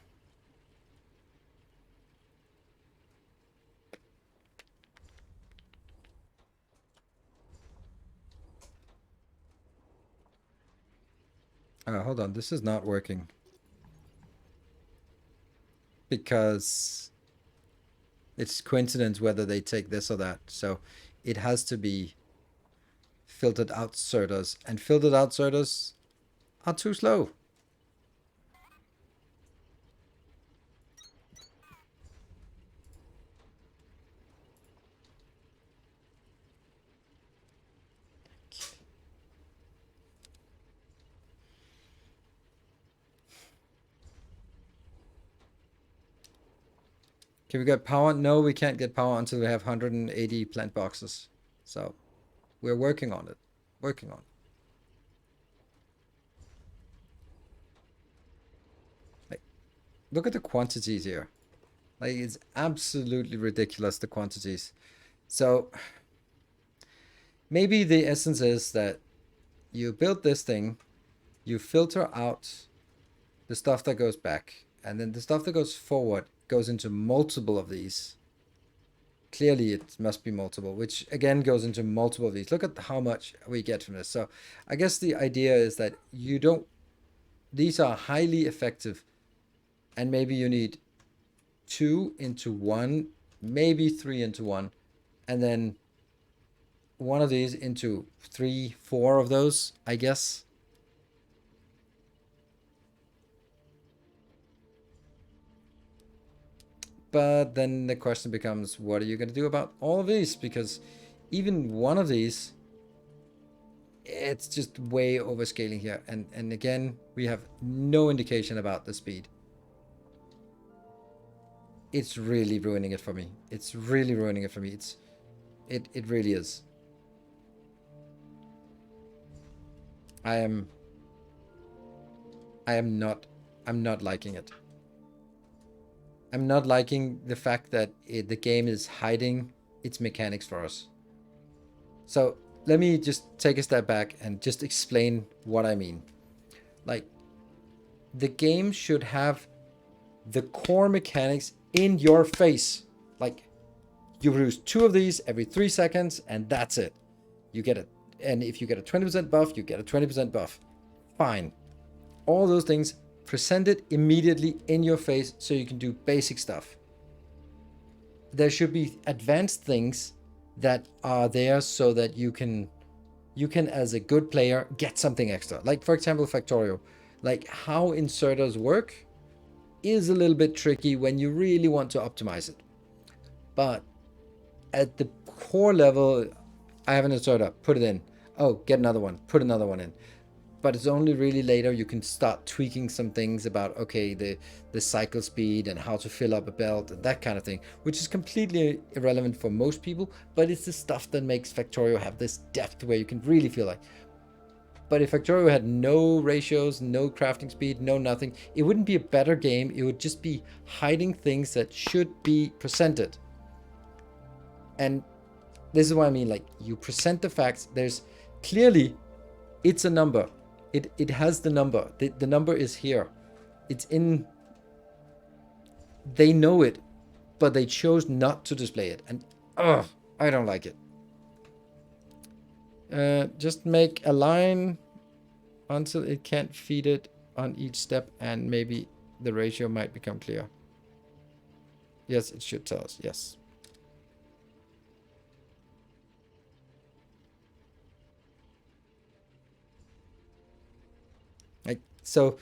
[SPEAKER 1] Hold on, this is not working. Because it's coincidence whether they take this or that. So it has to be filtered out sorters. And filtered out sorters are too slow. Can we get power? No, we can't get power until we have 180 plant boxes. So we're working on it. Working on it. Like, look at the quantities here. Like, it's absolutely ridiculous, the quantities. So maybe the essence is that you build this thing, you filter out the stuff that goes back, and then the stuff that goes forward goes into multiple of these. Clearly it must be multiple, which again goes into multiple of these. Look at how much we get from this. So I guess the idea is that you don't, these are highly effective, and maybe you need 2 into 1, maybe 3 into 1, and then one of these into 3, 4 of those, I guess. But then the question becomes, what are you going to do about all of these? Because even one of these, it's just way overscaling here. And again, we have no indication about the speed. It's really ruining it for me. It's really ruining it for me. It really is. I'm not liking it. I'm not liking the fact that the game is hiding its mechanics for us. So let me just take a step back and just explain what I mean. Like, the game should have the core mechanics in your face. Like, you produce 2 of these every 3 seconds, and that's it. You get it. And if you get a 20% buff, you get a 20% buff. Fine. All those things presented immediately in your face so you can do basic stuff. There should be advanced things that are there so that you can as a good player get something extra. Like, for example, Factorio. Like, how inserters work is a little bit tricky when you really want to optimize it. But at the core level, I have an inserter, put it in. Oh, get another one, put another one in. But it's only really later you can start tweaking some things about, okay, the cycle speed and how to fill up a belt and that kind of thing, which is completely irrelevant for most people, but it's the stuff that makes Factorio have this depth where you can really feel like. But if Factorio had no ratios, no crafting speed, no nothing, it wouldn't be a better game. It would just be hiding things that should be presented. And this is what I mean, like, you present the facts. There's clearly, it's a number. It has the number. The number is here. it's in, they know it, but they chose not to display it. And I don't like it. Just make a line until it can't feed it on each step, and maybe the ratio might become clear. Yes, it should tell us. Yes. Like, so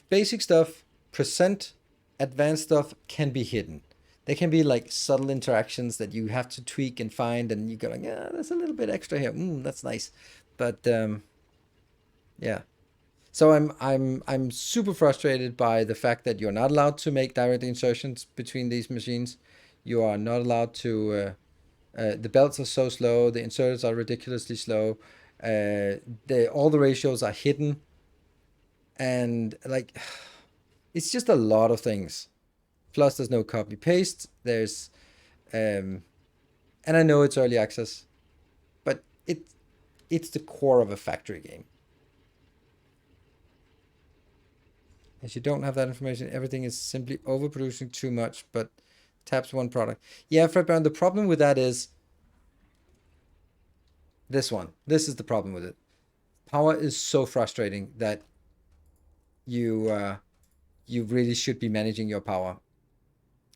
[SPEAKER 1] basic stuff, percent, advanced stuff can be hidden. There can be like subtle interactions that you have to tweak and find, and you go like, yeah, there's a little bit extra here. That's nice. But yeah. So I'm super frustrated by the fact that you're not allowed to make direct insertions between these machines. You are not allowed to. The belts are so slow. The inserters are ridiculously slow. All the ratios are hidden, and like, it's just a lot of things. Plus, there's no copy paste. There's, and I know it's early access, but it's the core of a factory game. As you don't have that information, everything is simply overproducing too much, but taps one product. Yeah, Fred Brown, the problem with that is this one. This is the problem with it. Power is so frustrating that you really should be managing your power.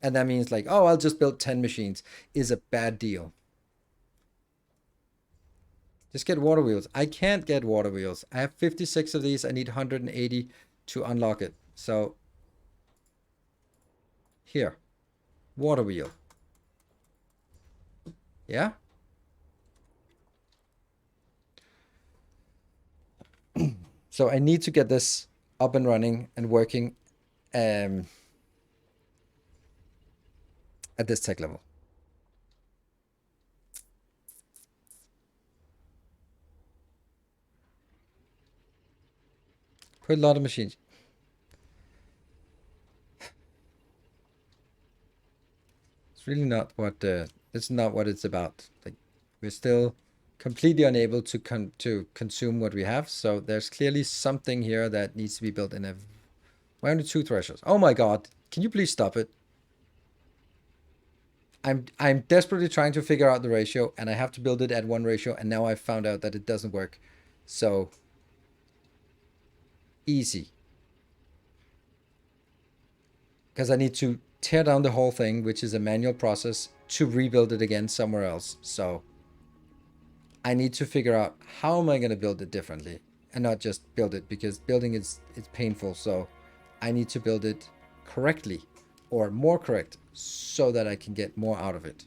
[SPEAKER 1] And that means like, oh, I'll just build 10 machines is a bad deal. Just get water wheels. I can't get water wheels. I have 56 of these. I need 180 to unlock it. So here, water wheel. Yeah. So I need to get this up and running and working at this tech level. Put a lot of machines. It's really not what it's not what it's about. Like, we're still completely unable to consume what we have. So there's clearly something here that needs to be built in. Why only 2 thresholds? Oh my god! Can you please stop it? I'm desperately trying to figure out the ratio, and I have to build it at 1 ratio, and now I've found out that it doesn't work. So easy. Because I need to tear down the whole thing, which is a manual process, to rebuild it again somewhere else. So I need to figure out how am I going to build it differently and not just build it, because building it's painful. So I need to build it correctly, or more correct, so that I can get more out of it.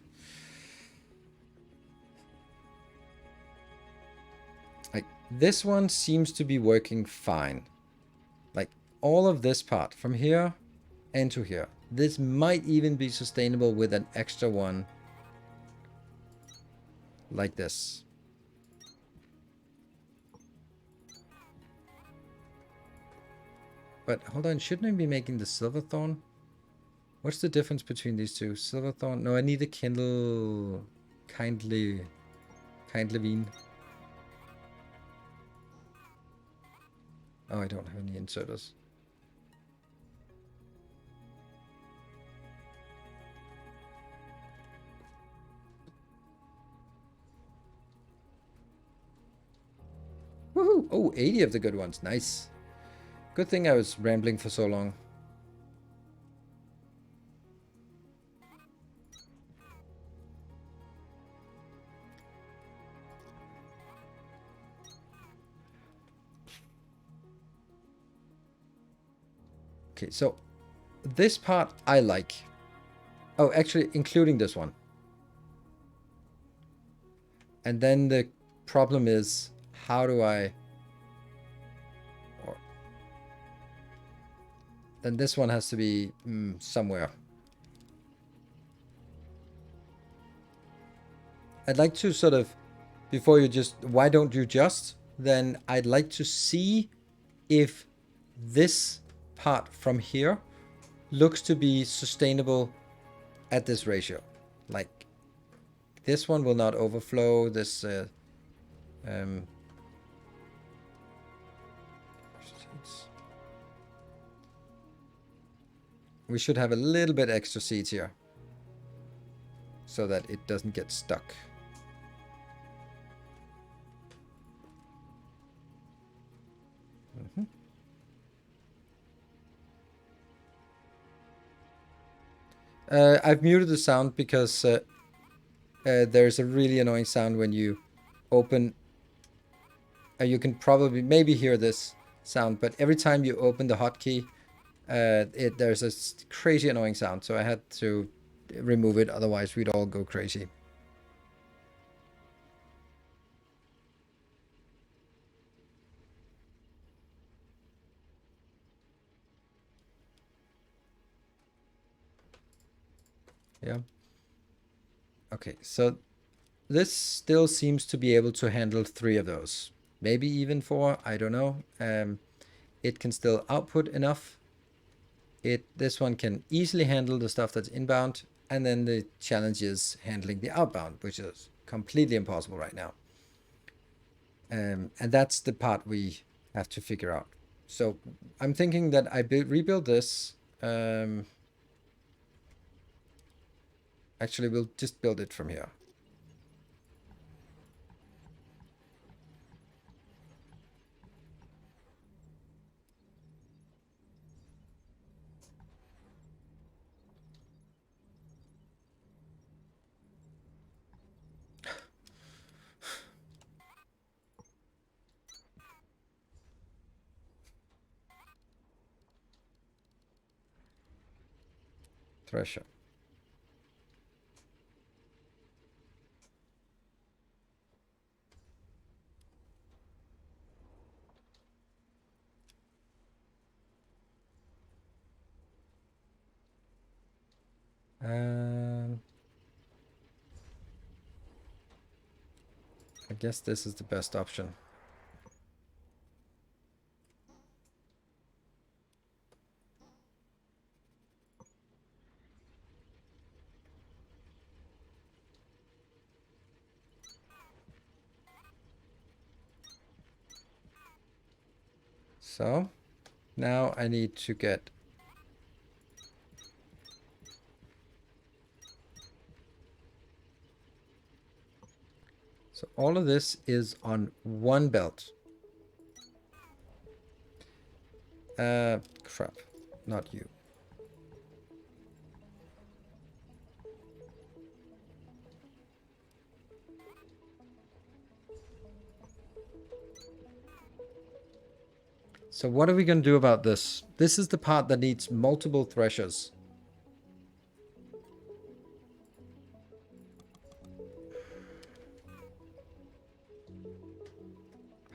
[SPEAKER 1] Like, this one seems to be working fine. Like, all of this part from here and to here. This might even be sustainable with an extra one like this. But hold on, shouldn't I be making the Silverthorn? What's the difference between these two? Silverthorn? No, I need a Kindle. Kindly Bean. Oh, I don't have any inserters. Woohoo! Oh, 80 of the good ones. Nice. Good thing I was rambling for so long. Okay, so this part I like. Oh, actually, including this one. And then the problem is, how do I... Then this one has to be somewhere. I'd like to sort of, before you just, why don't you just? Then I'd like to see if this part from here looks to be sustainable at this ratio. Like, this one will not overflow. This We should have a little bit extra seats here, so that it doesn't get stuck. I've muted the sound because there's a really annoying sound when you open. You can probably maybe hear this sound, but every time you open the hotkey, there's a crazy annoying sound. So I had to remove it, otherwise we'd all go crazy. Yeah. Okay, so this still seems to be able to handle 3 of those. Maybe even 4, I don't know. It can still output enough. This one can easily handle the stuff that's inbound, and then the challenge is handling the outbound, which is completely impossible right now. And that's the part we have to figure out. So I'm thinking that I rebuild this. Actually, we'll just build it from here. Thresher. I guess this is the best option. So now I need to get so all of this is on one belt. Crap, not you. So what are we going to do about this? This is the part that needs multiple threshers.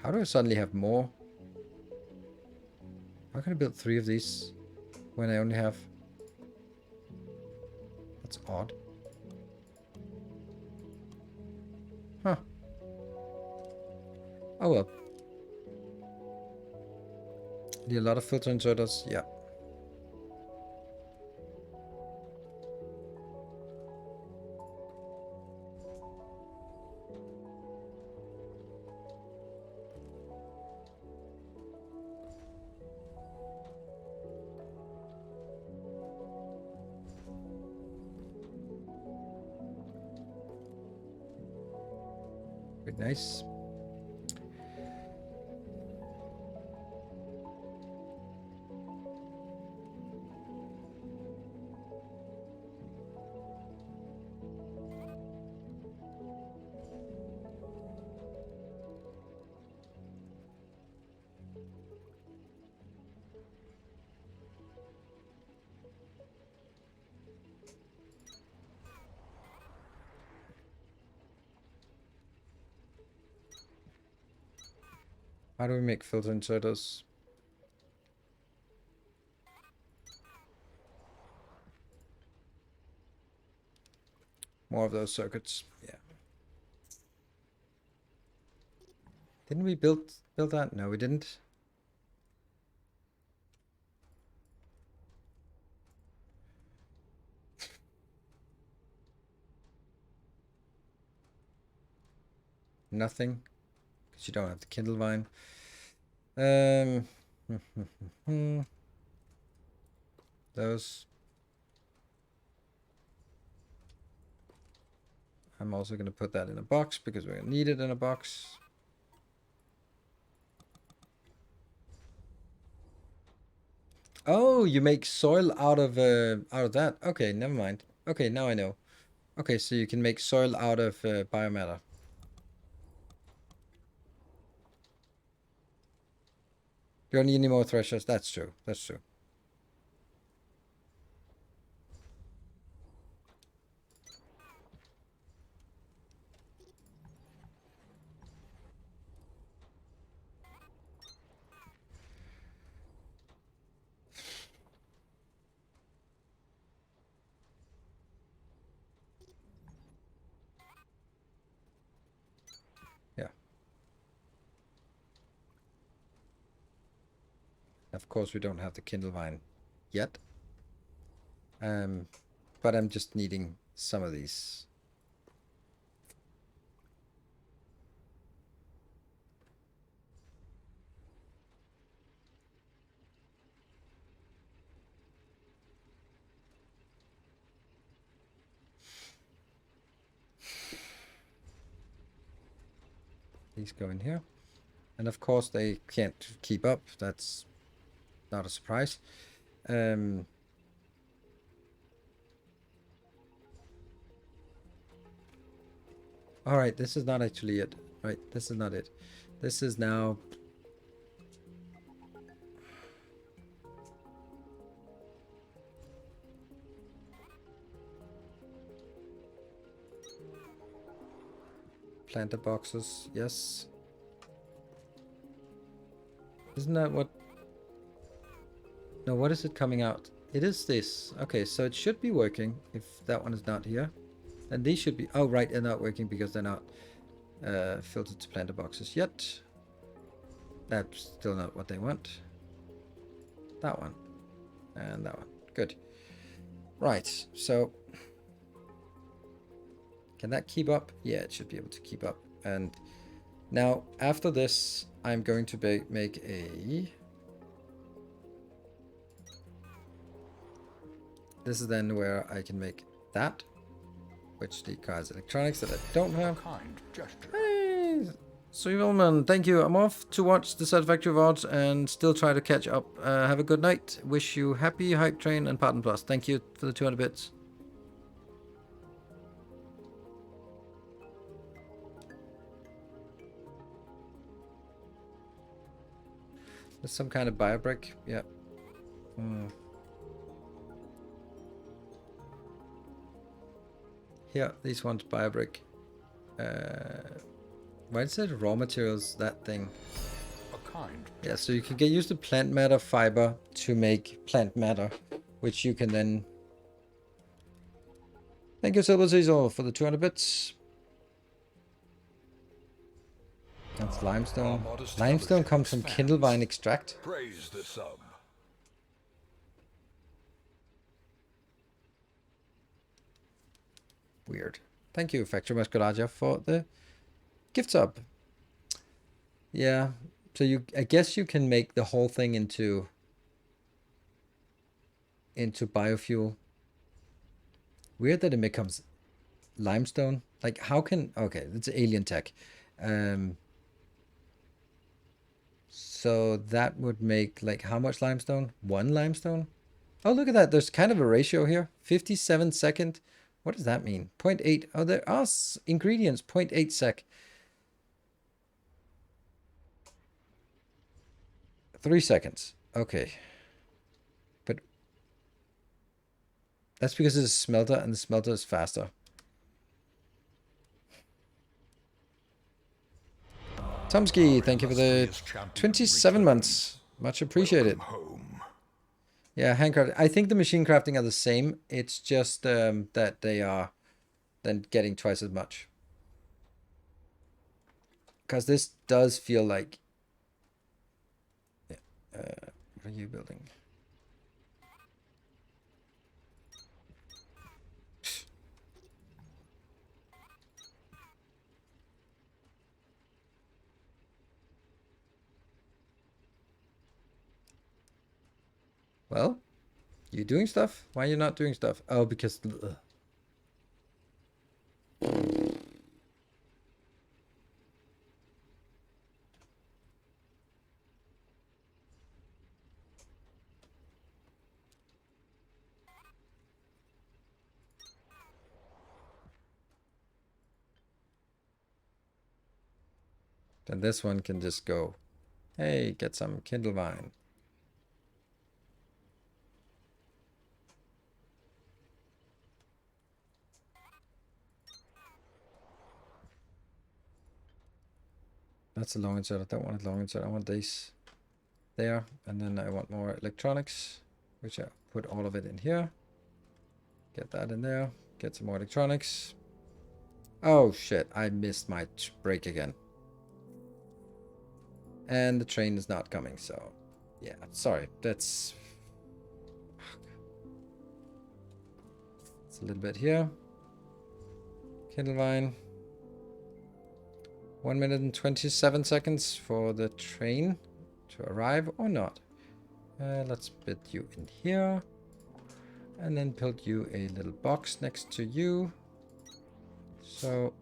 [SPEAKER 1] How do I suddenly have more? How can I build 3 of these when I only have... That's odd. Huh. Oh well. Need a lot of filter inserters, yeah. Very nice. How do we make filter inserters? More of those circuits, yeah. Didn't we build that? No, we didn't. Nothing, because you don't have the Kindle Vine. Those. I'm also going to put that in a box because we're going to need it in a box. Oh, you make soil out of that. Okay, never mind. Okay, now I know. Okay, so you can make soil out of biomatter. You don't need any more threshers. That's true. That's true. Yeah. Of course, we don't have the kindle vine yet. But I'm just needing some of these. These go in here. And of course they can't keep up. That's not a surprise. All right, this is not actually it. Right, this is not it. This is now... Planter boxes, yes. Isn't that what... No, what is it coming out? It is this. Okay, so it should be working if that one is not here. And these should be... Oh, right, they're not working because they're not filtered to planter boxes yet. That's still not what they want. That one. And that one. Good. Right, so... Can that keep up? Yeah, it should be able to keep up. And now, after this, I'm going to make a... This is then where I can make that, which requires electronics that I don't have.
[SPEAKER 5] Kind gesture.
[SPEAKER 1] Hey, Sweetman, thank you. I'm off to watch the Satisfactory VODs and still try to catch up. Have a good night. Wish you happy Hype Train and Pardon Plus. Thank you for the 200 bits. There's some kind of bio brick. Yeah. Here, these ones bio brick. Why is it raw materials? That thing.
[SPEAKER 5] A kind.
[SPEAKER 1] Yeah, so you can use the plant matter fiber to make plant matter, which you can then. Thank you, Silver Cecil, for the 200 bits. That's limestone. Limestone comes from Kindlevine extract.
[SPEAKER 5] Praise the sub.
[SPEAKER 1] Weird. Thank you, Factory Muscularia, for the gift sub. Yeah, so I guess you can make the whole thing into biofuel. Weird that it becomes limestone. Like, how can... Okay, it's alien tech. So that would make, like, how much limestone? 1 limestone? Oh, look at that. There's kind of a ratio here. 57 second. What does that mean? 0.8. Oh, there are ingredients. 0.8 sec. 3 seconds. Okay. But that's because it's a smelter and the smelter is faster. Tomsky, thank you for the 27 months. Much appreciated. Yeah, handcraft. I think the machine crafting are the same. It's just that they are then getting twice as much. Because this does feel like... what are you building? Well, you doing stuff? Why are you not doing stuff? Oh, because... Ugh. Then this one can just go, hey, get some kindle vine. That's a long insert. I don't want a long insert. I want these there. And then I want more electronics, which I put all of it in here. Get that in there. Get some more electronics. Oh shit, I missed my break again. And the train is not coming, so yeah, sorry. It's a little bit here. Kindlevine. 1 minute and 27 seconds for the train to arrive or not. Let's put you in here. And then build you a little box next to you. So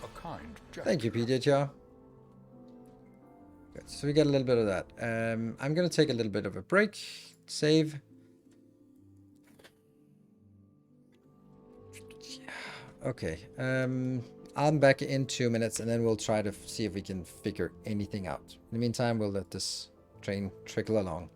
[SPEAKER 5] A kind gesture.
[SPEAKER 1] thank you, PJTR. Good. So we get a little bit of that. I'm gonna take a little bit of a break. Save. Okay. I'm back in 2 minutes, and then we'll try to see if we can figure anything out. In the meantime, we'll let this train trickle along.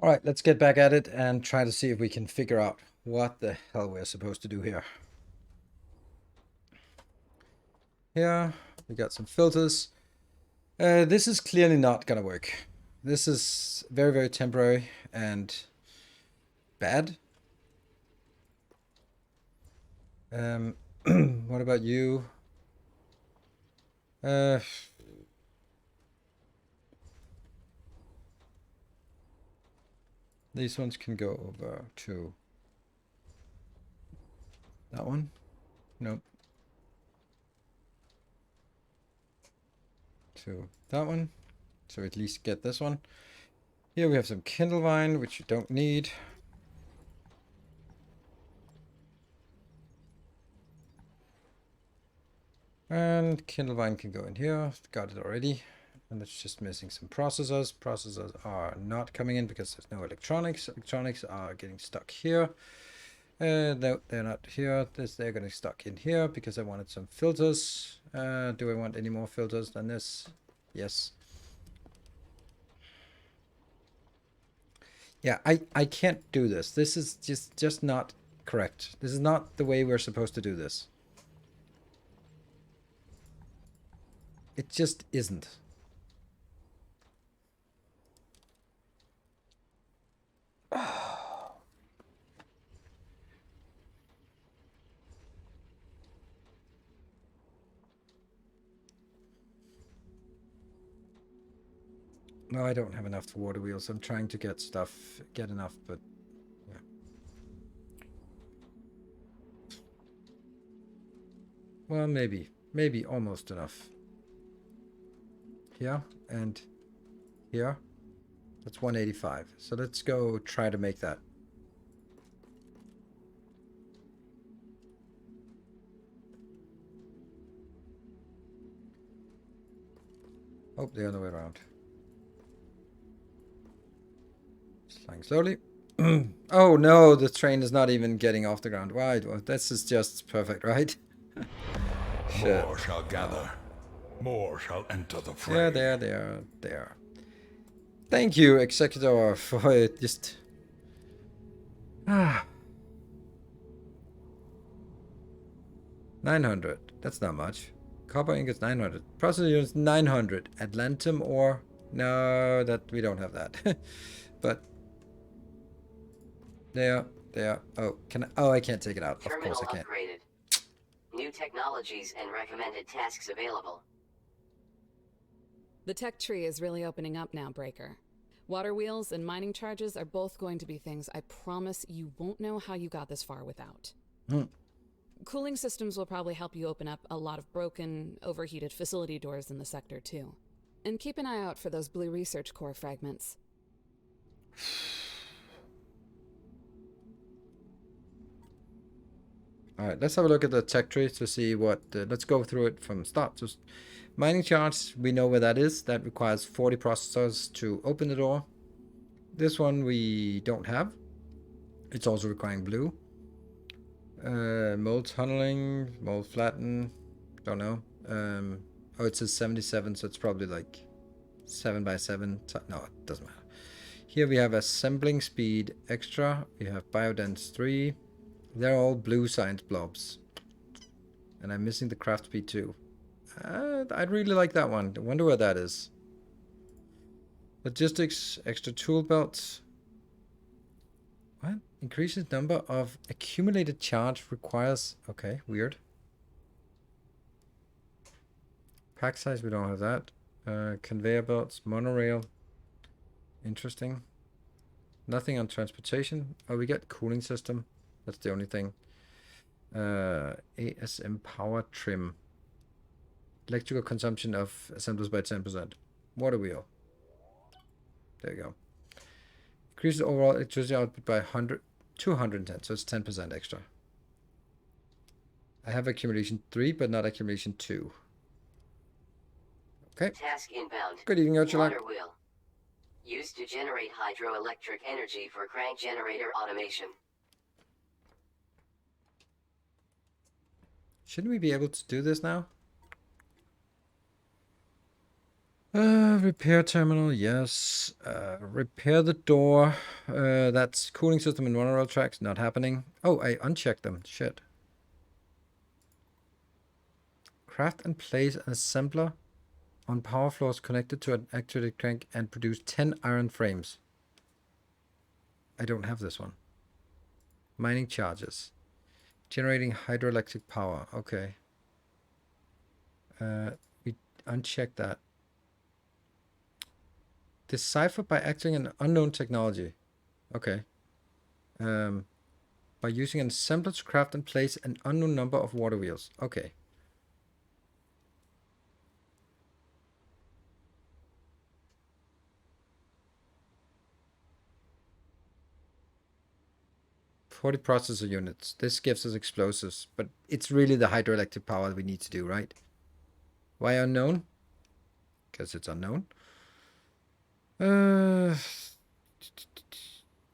[SPEAKER 1] All right, let's get back at it and try to see if we can figure out what the hell we're supposed to do here. Here, we got some filters. This is clearly not gonna work. This is very, very temporary and bad. What about you? These ones can go over to that one. Nope. To that one. So at least get this one. Here we have some Kindlevine, which you don't need. And Kindlevine can go in here. Got it already. And it's just missing some processors. Processors are not coming in because there's no electronics. Electronics are getting stuck here. No, they're not here. They're getting stuck in here because I wanted some filters. Do I want any more filters than this? Yes. Yeah, I can't do this. This is just not correct. This is not the way we're supposed to do this. It just isn't. No, I don't have enough water wheels. I'm trying to get enough, but yeah. Well, maybe almost enough. Here and here. That's 185. So let's go try to make that. Oh, the other way around. Flying slowly. Oh no, the train is not even getting off the ground. Right, well, this is just perfect, right? Shit.
[SPEAKER 5] More shall gather. More shall enter the fray.
[SPEAKER 1] Yeah, there. Thank you, Executor, for it. Just... 900. That's not much. Copper ingots 900. Processor units 900. Atlantum ore. No, that we don't have that. But there. Oh, can I? Oh, I can't take it out.
[SPEAKER 4] Terminal
[SPEAKER 1] Of course I can't.
[SPEAKER 4] upgraded. New technologies and recommended tasks available.
[SPEAKER 3] The tech tree is really opening up now, Breaker. Water wheels and mining charges are both going to be things I promise you won't know how you got this far without. Cooling systems will probably help you open up a lot of broken, overheated facility doors in the sector, too. And keep an eye out for those blue research core fragments.
[SPEAKER 1] Alright, let's have a look at the tech tree to see what... let's go through it from start. So, mining charge, we know where that is. That requires 40 processors to open the door. This one we don't have. It's also requiring blue. Mold tunneling, mold flatten, don't know. Oh, it says 77, so it's probably like 7 by 7. No, it doesn't matter. Here we have assembling speed extra. We have biodense 3. They're all blue science blobs. And I'm missing the craft speed too. I'd really like that one. I wonder where that is. Logistics, extra tool belts. What? Increases number of accumulated charge requires... Okay, weird. Pack size, we don't have that. Conveyor belts, monorail. Interesting. Nothing on transportation. Oh, we get cooling system. That's the only thing. ASM power trim. Electrical consumption of assemblers by 10%. Water wheel. There you go. Increases overall electricity output by 210, so it's 10% extra. I have accumulation 3, but not accumulation 2. Okay.
[SPEAKER 4] Task inbound.
[SPEAKER 1] Good evening, Urchala.
[SPEAKER 4] Water wheel. Used to generate hydroelectric energy for crank generator automation.
[SPEAKER 1] Shouldn't we be able to do this now? Repair terminal, yes. Repair the door. That's cooling system and monorail tracks, not happening. Oh, I unchecked them. Shit. Craft and place an assembler on power floors connected to an actuated crank and produce 10 iron frames. I don't have this one. Mining charges. Generating hydroelectric power. Okay. We unchecked that. Decipher by activating an unknown technology. Okay. By using an assembler to craft and place an unknown number of water wheels. Okay. "40 processor units. This gives us explosives, but it's really the hydroelectric power that we need to do, right? Why unknown? Because it's unknown.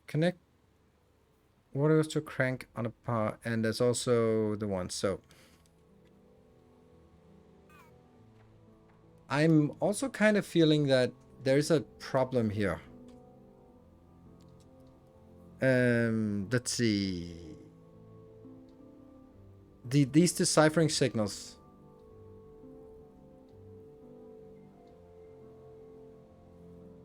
[SPEAKER 1] Connect water wheels to a crank on a power, and there's also the one. So I'm also kind of feeling that there's a problem here. Let's see. These deciphering signals.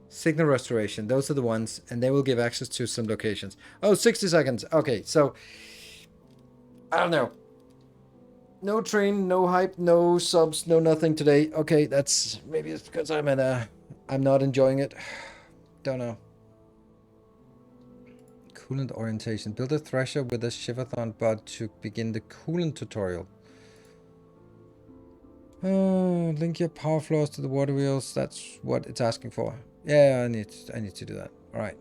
[SPEAKER 1] Signal restoration. Those are the ones, and they will give access to some locations. Oh, 60 seconds. Okay, so I don't know. No train, no hype, no subs, no nothing today. Okay, that's maybe it's because I'm not enjoying it. Don't know. Coolant orientation. Build a thresher with a Shivathon bud to begin the coolant tutorial. Link your power floors to the water wheels. That's what it's asking for. Yeah, I need to do that. All right.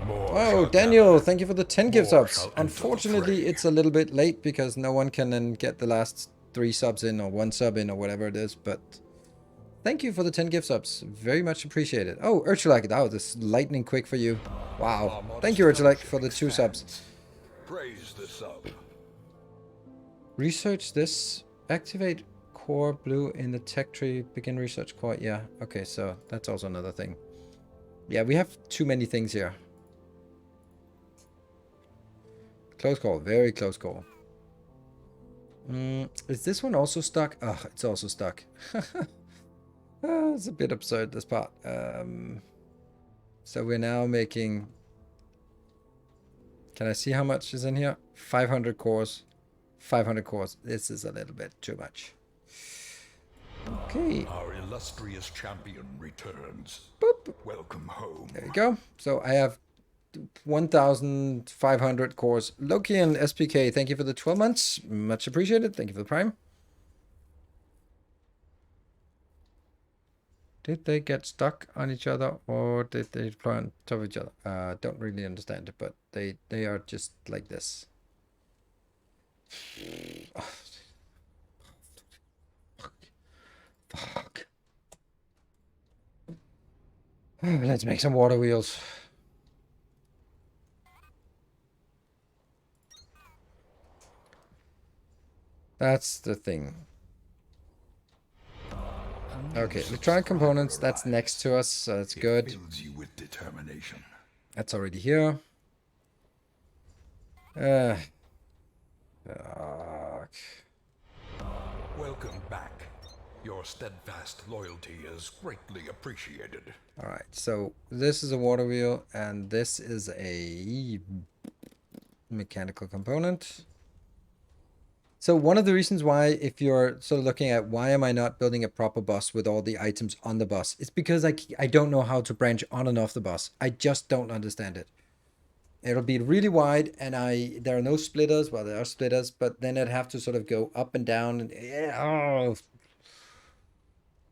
[SPEAKER 5] More
[SPEAKER 1] Oh,
[SPEAKER 5] shall
[SPEAKER 1] Daniel,
[SPEAKER 5] gather.
[SPEAKER 1] thank you for the 10 gift
[SPEAKER 5] More
[SPEAKER 1] subs.
[SPEAKER 5] shall enter the
[SPEAKER 1] Unfortunately,
[SPEAKER 5] fray.
[SPEAKER 1] it's a little bit late because no one can then get the last 3 subs in or 1 sub in or whatever it is, but thank you for the 10 gift subs. Very much appreciated. Oh, Urchulak, that was lightning quick for you.
[SPEAKER 5] Our
[SPEAKER 1] Wow.
[SPEAKER 5] modest
[SPEAKER 1] Thank you, Urchulak,
[SPEAKER 5] fellowship
[SPEAKER 1] for the 2 subs.
[SPEAKER 5] expands. Praise the sub.
[SPEAKER 1] Research this. Activate core blue in the tech tree. Begin research core. Yeah, okay, so that's also another thing. Yeah, we have too many things here. Close call. Very close call. Is this one also stuck? Oh, it's also stuck. It's a bit absurd, this part. So we're now making... Can I see how much is in here? 500 cores. 500 cores. This is a little bit too much. Okay.
[SPEAKER 5] Our illustrious champion returns.
[SPEAKER 1] Boop.
[SPEAKER 5] Welcome home.
[SPEAKER 1] There you go. So I have 1,500 cores. Loki and SPK, thank you for the 12 months. Much appreciated. Thank you for the prime. Did they get stuck on each other or did they deploy on top of each other? Don't really understand it, but they are just like this. Fuck. Let's make some water wheels. That's the thing. Okay, electronic components, that's next to us, so that's good.
[SPEAKER 5] Fills you with determination.
[SPEAKER 1] That's already here. Fuck.
[SPEAKER 5] Welcome back. Your steadfast loyalty is greatly appreciated.
[SPEAKER 1] Alright, so this is a water wheel, and this is a mechanical component. So one of the reasons why, if you're sort of looking at why am I not building a proper bus with all the items on the bus, it's because I don't know how to branch on and off the bus. I just don't understand it. It'll be really wide, and there are no splitters. Well, there are splitters, but then I'd have to sort of go up and down. And oh,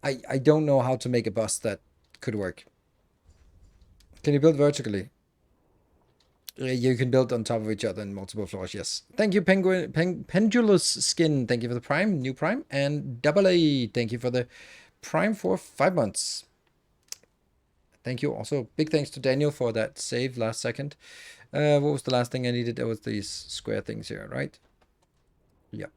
[SPEAKER 1] I don't know how to make a bus that could work. Can you build vertically? You can build on top of each other in multiple floors, yes. Thank you, Pendulous Skin. Thank you for the prime, new prime. And Double A, thank you for the prime for 5 months. Thank you. Also, big thanks to Daniel for that save last second. What was the last thing I needed? It was these square things here, right? Yep.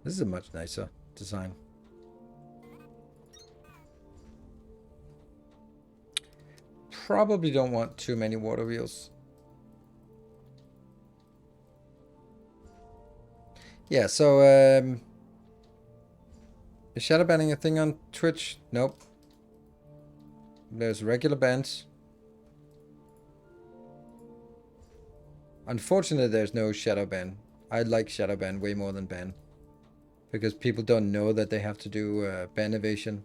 [SPEAKER 1] This is a much nicer design. Probably don't want too many water wheels. Yeah, so is shadow banning a thing on Twitch? Nope. There's regular bans. Unfortunately, there's no shadow ban. I like shadow ban way more than ban. Because people don't know that they have to do ban evasion.